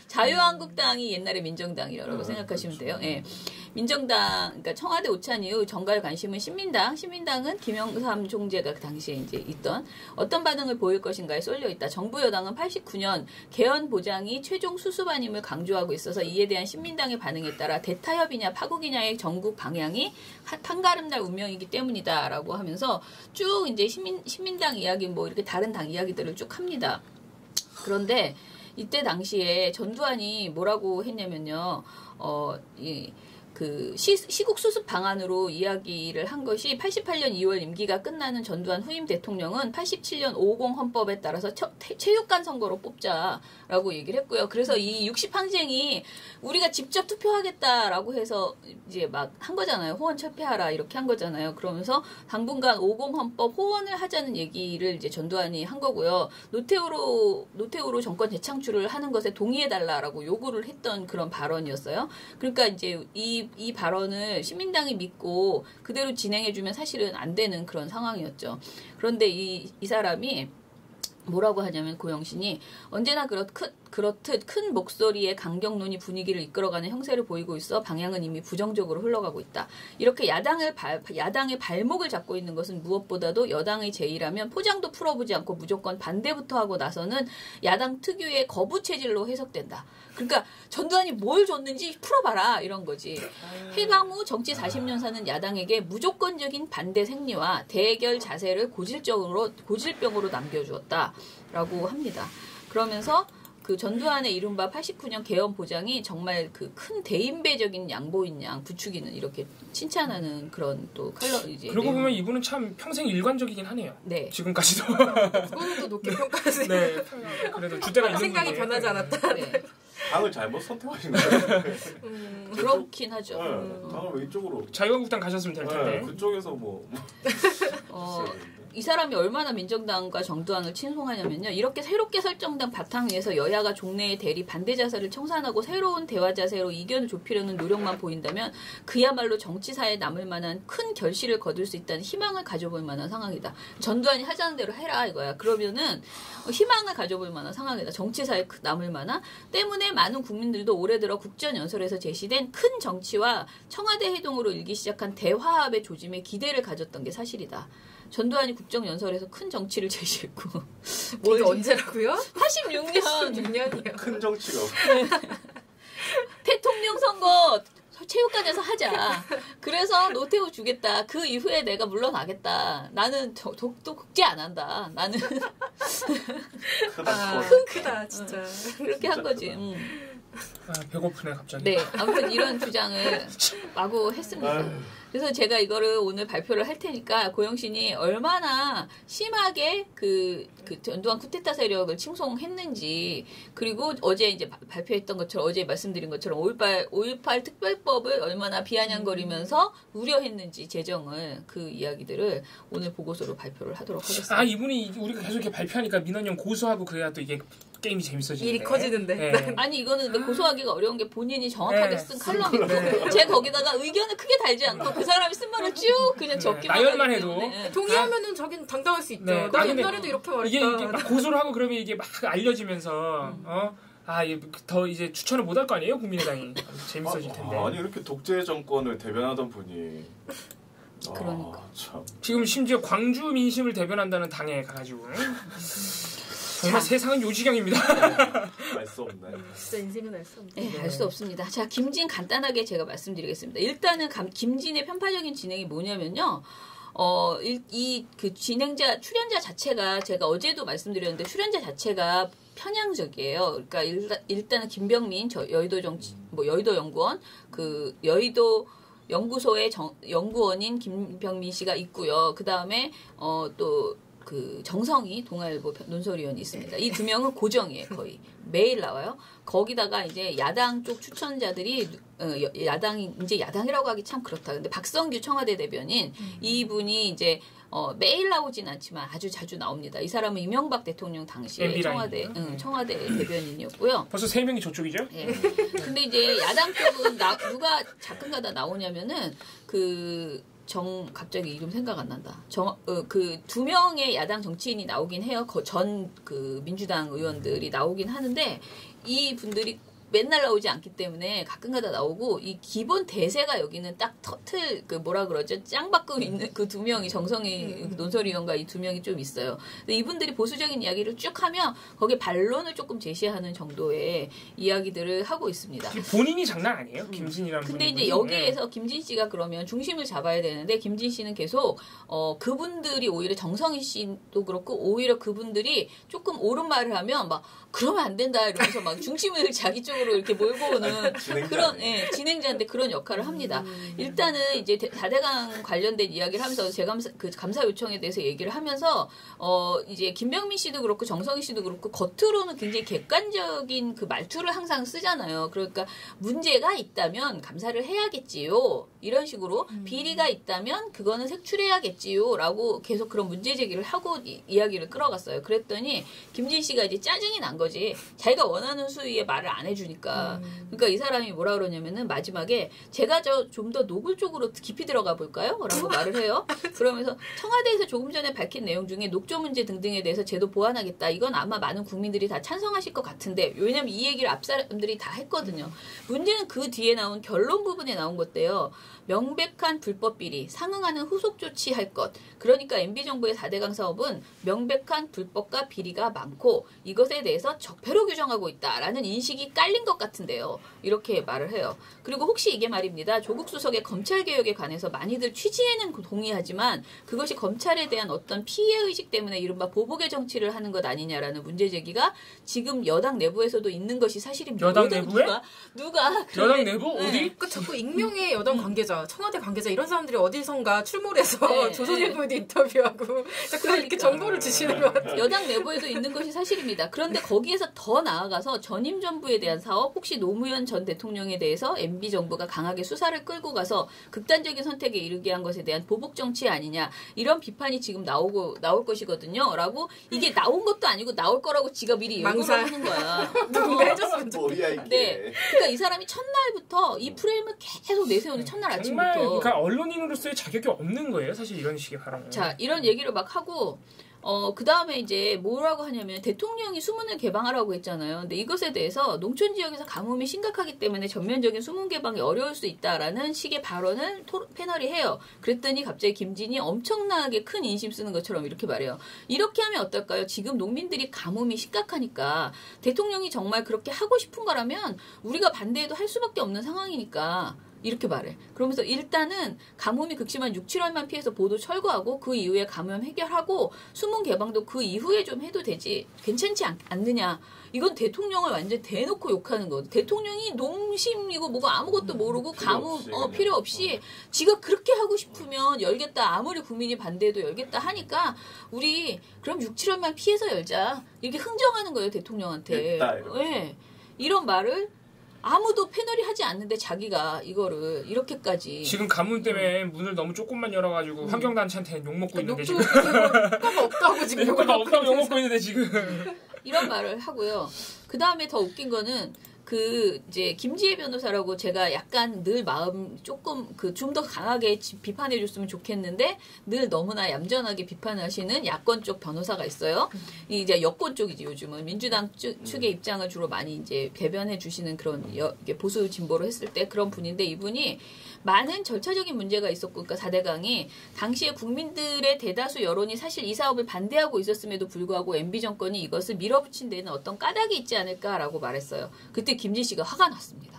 자유한국당이 옛날에 민정당이라고 생각하시면 돼요. 예. 민정당, 그러니까 청와대 오찬 이후 정가의 관심은 신민당은 김영삼 총재가 그 당시에 이제 있던 어떤 반응을 보일 것인가에 쏠려 있다. 정부 여당은 89년 개헌 보장이 최종 수수반임을 강조하고 있어서 이에 대한 신민당의 반응에 따라 대타협이냐 파국이냐의 전국 방향이 판가름날 운명이기 때문이다라고 하면서 쭉 이제 신민당 이야기 뭐 이렇게 다른 당 이야기들을 쭉 합니다. 그런데 이때 당시에 전두환이 뭐라고 했냐면요. 시국 수습 방안으로 이야기를 한 것이 88년 2월 임기가 끝나는 전두환 후임 대통령은 87년 50 헌법에 따라서 체육관 선거로 뽑자라고 얘기를 했고요. 그래서 이 60항쟁이 우리가 직접 투표하겠다라고 해서 이제 막 한 거잖아요. 호원 철폐하라 이렇게 한 거잖아요. 그러면서 당분간 50 헌법 호원을 하자는 얘기를 이제 전두환이 한 거고요. 노태우로 정권 재창출을 하는 것에 동의해달라라고 요구를 했던 그런 발언이었어요. 그러니까 이제 이 발언을 시민당이 믿고 그대로 진행해주면 사실은 안 되는 그런 상황이었죠. 그런데 이 사람이 뭐라고 하냐면 고영신이 언제나 그렇듯 큰 목소리의 강경론이 분위기를 이끌어가는 형세를 보이고 있어 방향은 이미 부정적으로 흘러가고 있다. 이렇게 야당의 발목을 잡고 있는 것은 무엇보다도 여당의 제의라면 포장도 풀어보지 않고 무조건 반대부터 하고 나서는 야당 특유의 거부 체질로 해석된다. 그러니까 전두환이 뭘 줬는지 풀어봐라 이런 거지. 해방 후 정치 40년 사는 야당에게 무조건적인 반대 생리와 대결 자세를 고질병으로 남겨주었다라고 합니다. 그러면서 그 전두환의 이른바 89년 개헌 보장이 정말 그 큰 대인배적인 양보인 양 부추기는 이렇게 칭찬하는 그런 또 이제 그러고 보면 이분은 참 평생 일관적이긴 하네요. 네. 지금까지도. 그거는 또 높게 평가하세요. 네. 그래도 주제가 있는 생각이 분이에요. 변하지 않았다. 네. 당을 잘못 선택하신 거예요. 그렇긴 하죠. 당을 왜 이쪽으로? 자유한국당 가셨으면 될 텐데. 그쪽에서 뭐. 이 사람이 얼마나 민정당과 정두환을 친송하냐면요. 이렇게 새롭게 설정된 바탕 위에서 여야가 종래의 대리 반대 자세를 청산하고 새로운 대화 자세로 이견을 좁히려는 노력만 보인다면 그야말로 정치사에 남을 만한 큰 결실을 거둘 수 있다는 희망을 가져볼 만한 상황이다. 전두환이 하자는 대로 해라 이거야. 그러면은 희망을 가져볼 만한 상황이다. 정치사에 남을 만한. 때문에 많은 국민들도 올해 들어 국전연설에서 제시된 큰 정치와 청와대 회동으로 일기 시작한 대화합의 조짐에 기대를 가졌던 게 사실이다. 전두환이 국정연설에서 큰 정치를 제시했고. 이게 언제라고요? 86년. 86년이요. 큰 정치가. 대통령 선거 체육관에서 하자. 그래서 노태우 주겠다. 그 이후에 내가 물러나겠다. 나는 독도 국제 안 한다. 나는. 크다, 진짜. 그렇게 한 거지. 배고프네 갑자기. 네, 아무튼 이런 주장을 마구 했습니다. 그래서 제가 이거를 오늘 발표를 할 테니까 고영신이 얼마나 심하게 그 전두환 쿠데타 세력을 칭송했는지, 그리고 어제 이제 발표했던 것처럼, 어제 말씀드린 것처럼 5.18 특별법을 얼마나 비아냥거리면서 우려했는지 재정을, 그 이야기들을 오늘 보고서로 발표를 하도록 하겠습니다. 이분이 우리가 계속 이렇게 발표하니까 민원형 고소하고 그래야 또 이게 게임이 재밌어지는데. 일이 커지는데. 네. 아니 이거는 근데 고소하기가 어려운 게 본인이 정확하게 쓴 칼럼이고 제 거기다가 의견을 크게 달지 않고 그 사람이 쓴 말을 쭉 그냥 적기만 나열만 하기 해도. 때문에. 동의하면은 저긴 당당할 수 있죠. 네. 나 옛날에도 이렇게 말했다. 이게 막 고소를 하고 그러면 이게 막 알려지면서 더 이제 추천을 못 할 거 아니에요, 국민의당이. 재밌어질 텐데. 아니 이렇게 독재 정권을 대변하던 분이. 그러니까. 참. 지금 심지어 광주 민심을 대변한다는 당에 가가지고. 정말 세상은 요지경입니다. 알 수 없네. 진짜 인생은 알 수 없네. 네, 알 수 없습니다. 자, 김진 간단하게 제가 말씀드리겠습니다. 일단은 김진의 편파적인 진행이 뭐냐면요. 그 출연자 자체가 제가 어제도 말씀드렸는데 출연자 자체가 편향적이에요. 그러니까 일단은 김병민 여의도 연구원, 그 여의도 연구소의 연구원인 김병민 씨가 있고요. 그 다음에 또 그 정성희 동아일보 논설위원이 있습니다. 이 두 명은 고정이에요. 거의 매일 나와요. 거기다가 이제 야당 쪽 추천자들이 야당이 이제 야당이라고 하기 참 그렇다. 근데 박성규 청와대 대변인 이분이 이제 매일 나오진 않지만 아주 자주 나옵니다. 이 사람은 이명박 대통령 당시에 청와대 대변인이었고요. 벌써 3명이 저쪽이죠? 예. 근데 이제 야당 쪽은 누가 가끔가다 나오냐면은 갑자기 이름 생각 안 난다. 그 2명의 야당 정치인이 나오긴 해요. 그 민주당 의원들이 나오긴 하는데 이 분들이 맨날 나오지 않기 때문에 가끔가다 나오고, 이 기본 대세가 여기는 딱 짱 받고 있는 그 2명이 정성희 논설위원과 이 2명이 좀 있어요. 근데 이분들이 보수적인 이야기를 쭉 하면 거기에 반론을 조금 제시하는 정도의 이야기들을 하고 있습니다. 본인이 장난 아니에요? 김진이라는 근데 분이. 이제 여기에서 김진 씨가 그러면 중심을 잡아야 되는데, 김진 씨는 계속 그분들이 오히려 정성희 씨도 그렇고 오히려 그분들이 조금 옳은 말을 하면 막 그러면 안 된다 이러면서 막 중심을 자기 쪽으로 이렇게 몰고 오는 그런 진행자인데 그런 역할을 합니다. 일단은 이제 4대강 관련된 이야기를 하면서 제가 그 감사 요청에 대해서 얘기를 하면서 이제 김병민 씨도 그렇고 정성희 씨도 그렇고 겉으로는 굉장히 객관적인 그 말투를 항상 쓰잖아요. 그러니까 문제가 있다면 감사를 해야겠지요. 이런 식으로 비리가 있다면 그거는 색출해야겠지요. 라고 계속 그런 문제 제기를 하고 이야기를 끌어갔어요. 그랬더니 김진 씨가 이제 짜증이 난 거지. 자기가 원하는 수위의 말을 안 해주니까 보여주니까. 그러니까 이 사람이 뭐라 그러냐면은 마지막에 제가 좀 더 노골적으로 깊이 들어가 볼까요? 라고 말을 해요. 그러면서 청와대에서 조금 전에 밝힌 내용 중에 녹조 문제 등등에 대해서 제도 보완하겠다. 이건 아마 많은 국민들이 다 찬성하실 것 같은데 왜냐면 이 얘기를 앞 사람들이 다 했거든요. 문제는 그 뒤에 나온 결론 부분에 나온 것대요. 명백한 불법 비리, 상응하는 후속 조치할 것. 그러니까 MB정부의 4대강 사업은 명백한 불법과 비리가 많고 이것에 대해서 적폐로 규정하고 있다라는 인식이 깔린 것 같은데요. 이렇게 말을 해요. 그리고 혹시 이게 말입니다. 조국 수석의 검찰개혁에 관해서 많이들 취지에는 동의하지만 그것이 검찰에 대한 어떤 피해의식 때문에 이른바 보복의 정치를 하는 것 아니냐라는 문제제기가 지금 여당 내부에서도 있는 것이 사실입니다. 여당 내부에? 누가 여당 내부? 어디? 네. 자꾸 익명의 여당 관계자, 청와대 관계자 이런 사람들이 어디선가 출몰해서 네. 조선일보에도 인터뷰하고 자꾸 이렇게 정보를 주시는 것 같아요. 여당 내부에도 있는 것이 사실입니다. 그런데 거기에서 더 나아가서 전임 정부에 대한 사업, 혹시 노무현 전 대통령에 대해서 MB 정부가 강하게 수사를 끌고 가서 극단적인 선택에 이르게 한 것에 대한 보복 정치 아니냐 이런 비판이 지금 나올 것이거든요.라고 이게 나온 것도 아니고 나올 거라고 지가 미리 예고를 하는 거야. 누군가 해줬으면 좋겠다. 네, 그러니까 이 사람이 첫날부터 이 프레임을 계속 내세우는 첫날 아침부터. 정말 그러니까 언론인으로서의 자격이 없는 거예요. 사실 이런 식의 발언은. 자, 이런 얘기를 막 하고 그 다음에 이제 뭐라고 하냐면 대통령이 수문을 개방하라고 했잖아요. 근데 이것에 대해서 농촌 지역에서 가뭄이 심각하기 때문에 전면적인 수문 개방이 어려울 수 있다라는 식의 발언을 패널이 해요. 그랬더니 갑자기 김진이 엄청나게 큰 인심 쓰는 것처럼 이렇게 말해요. 이렇게 하면 어떨까요? 지금 농민들이 가뭄이 심각하니까 대통령이 정말 그렇게 하고 싶은 거라면 우리가 반대해도 할 수밖에 없는 상황이니까 이렇게 말해. 그러면서 일단은 가뭄이 극심한 6, 7월만 피해서 보도 철거하고 그 이후에 감염 해결하고 수문 개방도 그 이후에 좀 해도 되지. 괜찮지 않느냐. 이건 대통령을 완전 대놓고 욕하는 거거든. 대통령이 농심이고 뭐고 아무것도 모르고 필요 없이 지가 그렇게 하고 싶으면 열겠다. 아무리 국민이 반대해도 열겠다 하니까 우리 그럼 6, 7월만 피해서 열자. 이렇게 흥정하는 거예요. 대통령한테. 네. 이런 말을 아무도 패널이 하지 않는데 자기가 이거를 이렇게까지 지금 가뭄 때문에 문을 너무 조금만 열어가지고 환경단체한테 욕먹고 있는데 지금 효과가 없다고 지금 효과가 없다고 욕먹고 있는데 지금 이런 말을 하고요. 그 다음에 더 웃긴 거는 이제 김지혜 변호사라고 제가 약간 늘 마음 조금 좀 더 강하게 비판해 줬으면 좋겠는데 늘 너무나 얌전하게 비판하시는 야권 쪽 변호사가 있어요. 이제 여권 쪽이지 요즘은 민주당 측의 입장을 주로 많이 이제 대변해 주시는 그런 보수 진보로 했을 때 그런 분인데 이분이 많은 절차적인 문제가 있었고, 그러니까 4대강이 당시에 국민들의 대다수 여론이 사실 이 사업을 반대하고 있었음에도 불구하고 MB 정권이 이것을 밀어붙인 데는 어떤 까닭이 있지 않을까라고 말했어요. 그때 김진 씨가 화가 났습니다.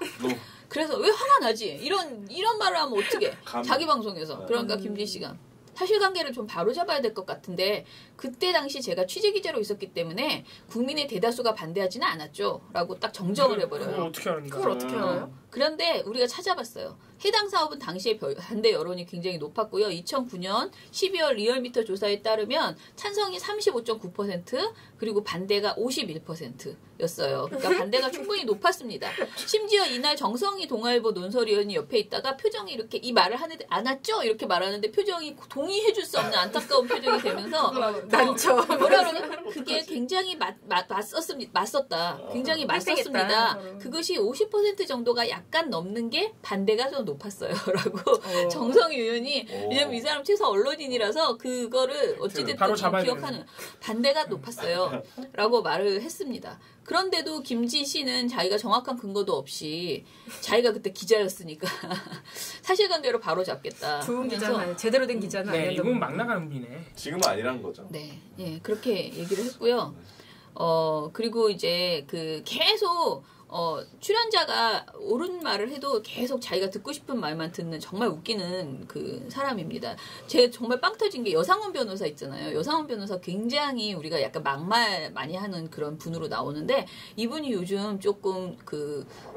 그래서 왜 화가 나지? 이런 말을 하면 어떻게? 자기 방송에서. 그러니까 김진 씨가 사실관계를 좀 바로잡아야 될 것 같은데 그때 당시 제가 취재기자로 있었기 때문에 국민의 대다수가 반대하지는 않았죠. 라고 딱 정정을 해버려요. 그걸 어떻게 알아요? 그런데 우리가 찾아봤어요. 해당 사업은 당시에 반대 여론이 굉장히 높았고요. 2009년 12월 리얼미터 조사에 따르면 찬성이 35.9% 그리고 반대가 51%였어요. 그러니까 반대가 충분히 높았습니다. 심지어 이날 정성희 동아일보 논설위원이 옆에 있다가 표정이 이렇게 이 말을 하는데 안 왔죠? 이렇게 말하는데 표정이 동의해줄 수 없는 안타까운 표정이 되면서 난처. 뭐라 그러냐? 그게 굉장히 맞섰다. 굉장히 맞섰습니다. 그것이 50% 정도가 약간 넘는 게 반대가 좀 높았어요. 라고 정성희 의원이 왜냐면 이 사람 최소 언론인이라서 그거를 어찌됐든 바로 기억하는 반대가 높았어요. 라고 말을 했습니다. 그런데도 김지 씨는 자기가 정확한 근거도 없이 자기가 그때 기자였으니까 사실관계로 바로 잡겠다. 좋은 기자는 제대로 된 기자는 네, 아니었던 이건 막 나가는 분이네. 지금은 아니란 거죠. 네, 예, 그렇게 얘기를 했고요. 그리고 이제 계속 출연자가 옳은 말을 해도 계속 자기가 듣고 싶은 말만 듣는 정말 웃기는 그 사람입니다. 제가 정말 빵 터진 게 여상원 변호사 있잖아요. 여상원 변호사 굉장히 우리가 약간 막말 많이 하는 그런 분으로 나오는데 이분이 요즘 조금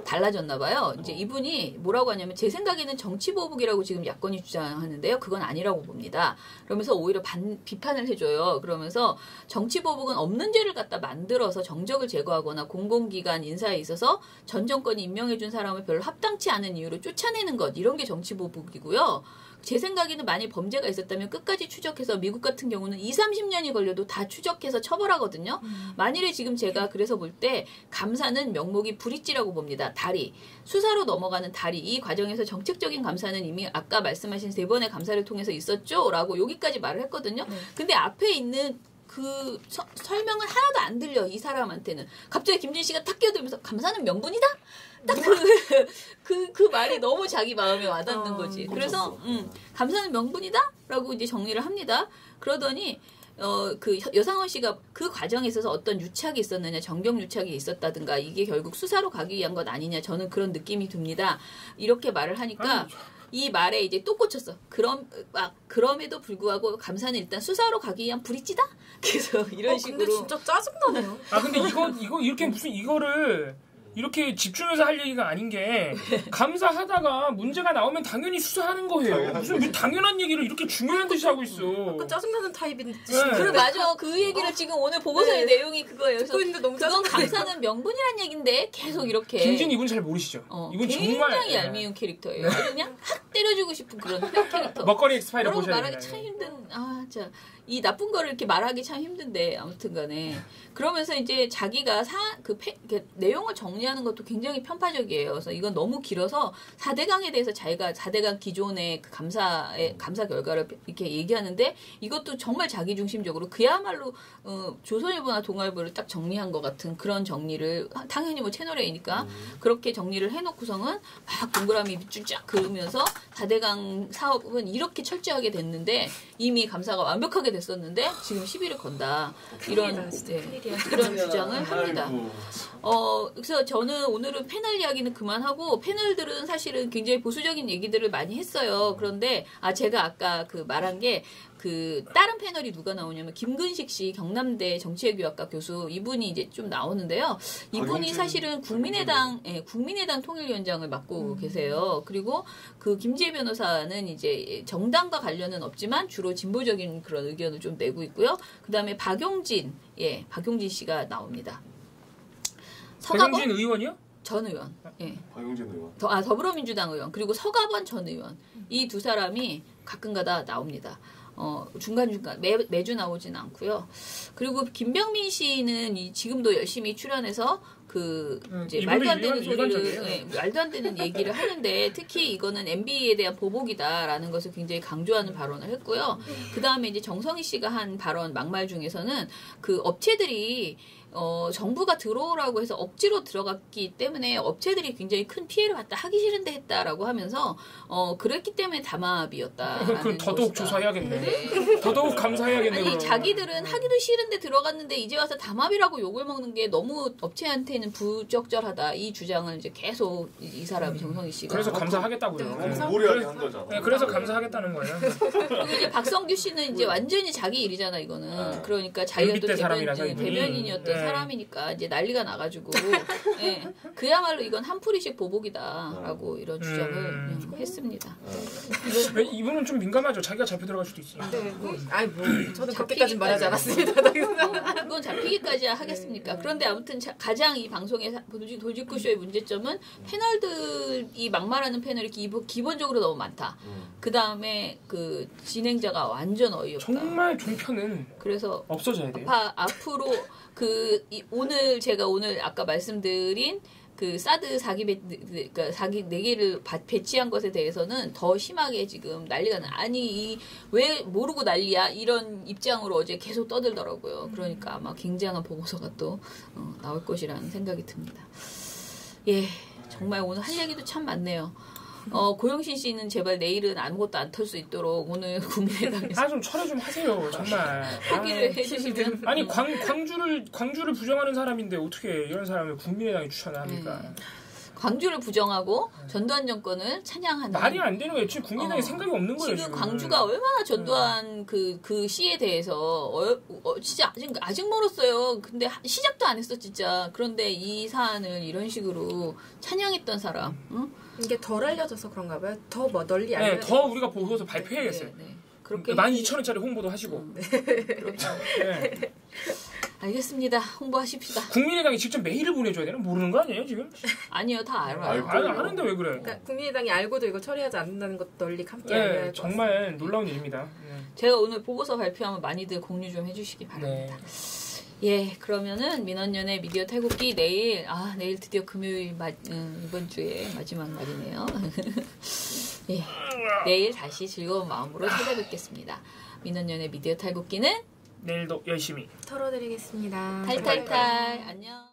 달라졌나 봐요. 이제 이분이 뭐라고 하냐면 제 생각에는 정치보복이라고 지금 야권이 주장하는데요. 그건 아니라고 봅니다. 그러면서 오히려 비판을 해줘요. 그러면서 정치보복은 없는 죄를 갖다 만들어서 정적을 제거하거나 공공기관 인사에 있어서 있어서 전 정권이 임명해준 사람을 별로 합당치 않은 이유로 쫓아내는 것 이런 게 정치 보복이고요. 제 생각에는 만약 범죄가 있었다면 끝까지 추적해서 미국 같은 경우는 20-30년이 걸려도 다 추적해서 처벌하거든요. 만일에 지금 제가 그래서 볼 때 감사는 명목이 브릿지라고 봅니다. 다리. 수사로 넘어가는 다리. 이 과정에서 정책적인 감사는 이미 아까 말씀하신 3번의 감사를 통해서 있었죠? 라고 여기까지 말을 했거든요. 근데 앞에 있는 그 설명은 하나도 안 들려 이 사람한테는. 갑자기 김진 씨가 탁 끼어들면서 감사는 명분이다? 딱 그 말이 너무 자기 마음에 와닿는 거지. 그래서 감사는 명분이다? 라고 이제 정리를 합니다. 그러더니 그 여상원 씨가 그 과정에 있어서 어떤 유착이 있었느냐, 정경 유착이 있었다든가 이게 결국 수사로 가기 위한 것 아니냐, 저는 그런 느낌이 듭니다. 이렇게 말을 하니까 이 말에 이제 또 꽂혔어. 그럼에도 불구하고 감사는 일단 수사로 가기 위한 브릿지다? 계속 이런 식으로. 근데 진짜 짜증나네요. 근데 이거 이렇게 무슨 이거를 이렇게 집중해서 할 얘기가 아닌 게 감사하다가 문제가 나오면 당연히 수사하는 거예요. 무슨 당연한 얘기를 이렇게 중요한 듯이 하고 있어. 약간 짜증나는 타입인 듯이. 그래 맞아. 그 얘기를 지금 오늘 보고서의 내용이 그거예요. 듣고 있는데 너무 그건 감사는 명분이란 얘기인데 계속 이렇게. 김진 이분 잘 모르시죠? 이분 굉장히 정말 얄미운 캐릭터예요. 그냥 확 때려주고 싶은 그런 캐릭터. 먹거리 엑스파일을 보셔야 돼요. 말하기 참 힘든. 이 나쁜 거를 이렇게 말하기 참 힘든데 아무튼간에 그러면서 이제 자기가 내용을 정리하는 것도 굉장히 편파적이에요. 그래서 이건 너무 길어서 4대강에 대해서 자기가 4대강 기존의 그 감사 결과를 이렇게 얘기하는데 이것도 정말 자기중심적으로 그야말로 조선일보나 동아일보를 딱 정리한 것 같은 그런 정리를 당연히 뭐 채널A니까 그렇게 정리를 해놓고서는 막 동그라미 밑줄 쫙 그으면서 4대강 사업은 이렇게 철저하게 됐는데 이미 감사가 완벽하게 됐었는데 지금 시비를 건다. 이런 주장을 합니다. 그래서 저는 오늘은 패널 이야기는 그만하고 패널들은 사실은 굉장히 보수적인 얘기들을 많이 했어요. 그런데 제가 아까 그 말한 게 다른 패널이 누가 나오냐면 김근식 씨 경남대 정치외교학과 교수 이분이 이제 좀 나오는데요. 이분이 사실은 국민의당 통일위원장을 맡고 계세요. 그리고 그 김지혜 변호사는 이제 정당과 관련은 없지만 주로 진보적인 그런 의견을 좀 내고 있고요. 그다음에 박용진 씨가 나옵니다. 박용진 의원이요? 전 의원. 예. 박용진 의원. 더불어민주당 의원. 그리고 서가번 전 의원. 이 두 사람이 가끔가다 나옵니다. 중간중간 매주 나오진 않고요. 그리고 김병민 씨는 지금도 열심히 출연해서 이제 말도 안 되는 소리를 말도 안 되는 얘기를 하는데 특히 이거는 MB에 대한 보복이다라는 것을 굉장히 강조하는 발언을 했고요. 그 다음에 이제 정성희 씨가 한 발언 막말 중에서는 그 업체들이 정부가 들어오라고 해서 억지로 들어갔기 때문에 업체들이 굉장히 큰 피해를 봤다. 하기 싫은데 했다라고 하면서 그랬기 때문에 담합이었다라는 더더욱 조사해야겠네. 더더욱 감사해야겠네. 아니 자기들은 하기도 싫은데 들어갔는데 이제 와서 담합이라고 욕을 먹는 게 너무 업체한테는 부적절하다. 이 주장을 이제 계속 이 사람이 정성희 씨가 그래서 감사하겠다고요. 무리하게 한 거잖아. 네, 그래서 감사하겠다는 거예요. 그리고 이제 박성규 씨는 이제 완전히 자기 일이잖아 이거는. 그러니까 자기가 또 대변인이었던 사람이니까 이제 난리가 나가지고 그야말로 이건 한풀이식 보복이다라고 이런 주장을 했습니다. 이분은 좀 민감하죠. 자기가 잡혀 들어갈 수도 있어요. 저는 그렇게까지 말하지 않았습니다. 그건 잡히기까지 하겠습니까? 그런데 아무튼 가장 이 방송의 돌직구쇼의 문제점은 패널들이 막말하는 패널이 기본적으로 너무 많다. 그 다음에 그 진행자가 완전 어이없다. 정말 종편은 그래서 없어져야 돼요. 앞으로 오늘 제가 아까 말씀드린 그 사드 사기 4개를 배치한 것에 대해서는 더 심하게 지금 난리가 왜 모르고 난리야 이런 입장으로 어제 계속 떠들더라고요. 그러니까 아마 굉장한 보고서가 또 나올 것이라는 생각이 듭니다. 정말 오늘 할 얘기도 참 많네요. 고영신 씨는 제발 내일은 아무것도 안 털 수 있도록 오늘 국민의당에서 좀 철회 좀 하세요. 정말. 합의를 해주시면. 아니 광주를 부정하는 사람인데 어떻게 이런 사람을 국민의당에 추천을 합니까? 광주를 부정하고 전두환 정권을 찬양하는 말이 안 되는 거예요. 지금 국민의당에 생각이 없는 거예요. 지금 광주가 얼마나 전두환 그 시에 대해서 진짜 아직 멀었어요. 근데 시작도 안 했어 진짜. 그런데 이 사안을 이런 식으로 찬양했던 사람. 응? 이게 덜 알려져서 그런가 봐요. 더 널리 알려. 더 우리가 보고서 발표해야겠어요. 그렇게 12,000원짜리 홍보도 하시고. 그렇죠. 알겠습니다. 홍보하십시다. 국민의당이 직접 메일을 보내줘야 되나? 모르는 거 아니에요 지금? 아니요, 다 알아요. 아는데 왜 그래? 그러니까 국민의당이 알고도 이거 처리하지 않는다는 것도 널리 함께 네, 알려야 할 것 정말 같습니다. 놀라운 일입니다. 제가 오늘 보고서 발표하면 많이들 공유 좀 해주시기 바랍니다. 예, 그러면은 민원연의 미디어 탈곡기 내일 드디어 금요일 이번 주에 마지막 날이네요. 예, 내일 다시 즐거운 마음으로 찾아뵙겠습니다. 민원연의 미디어 탈곡기는 내일도 열심히 털어드리겠습니다. 탈탈탈 안녕.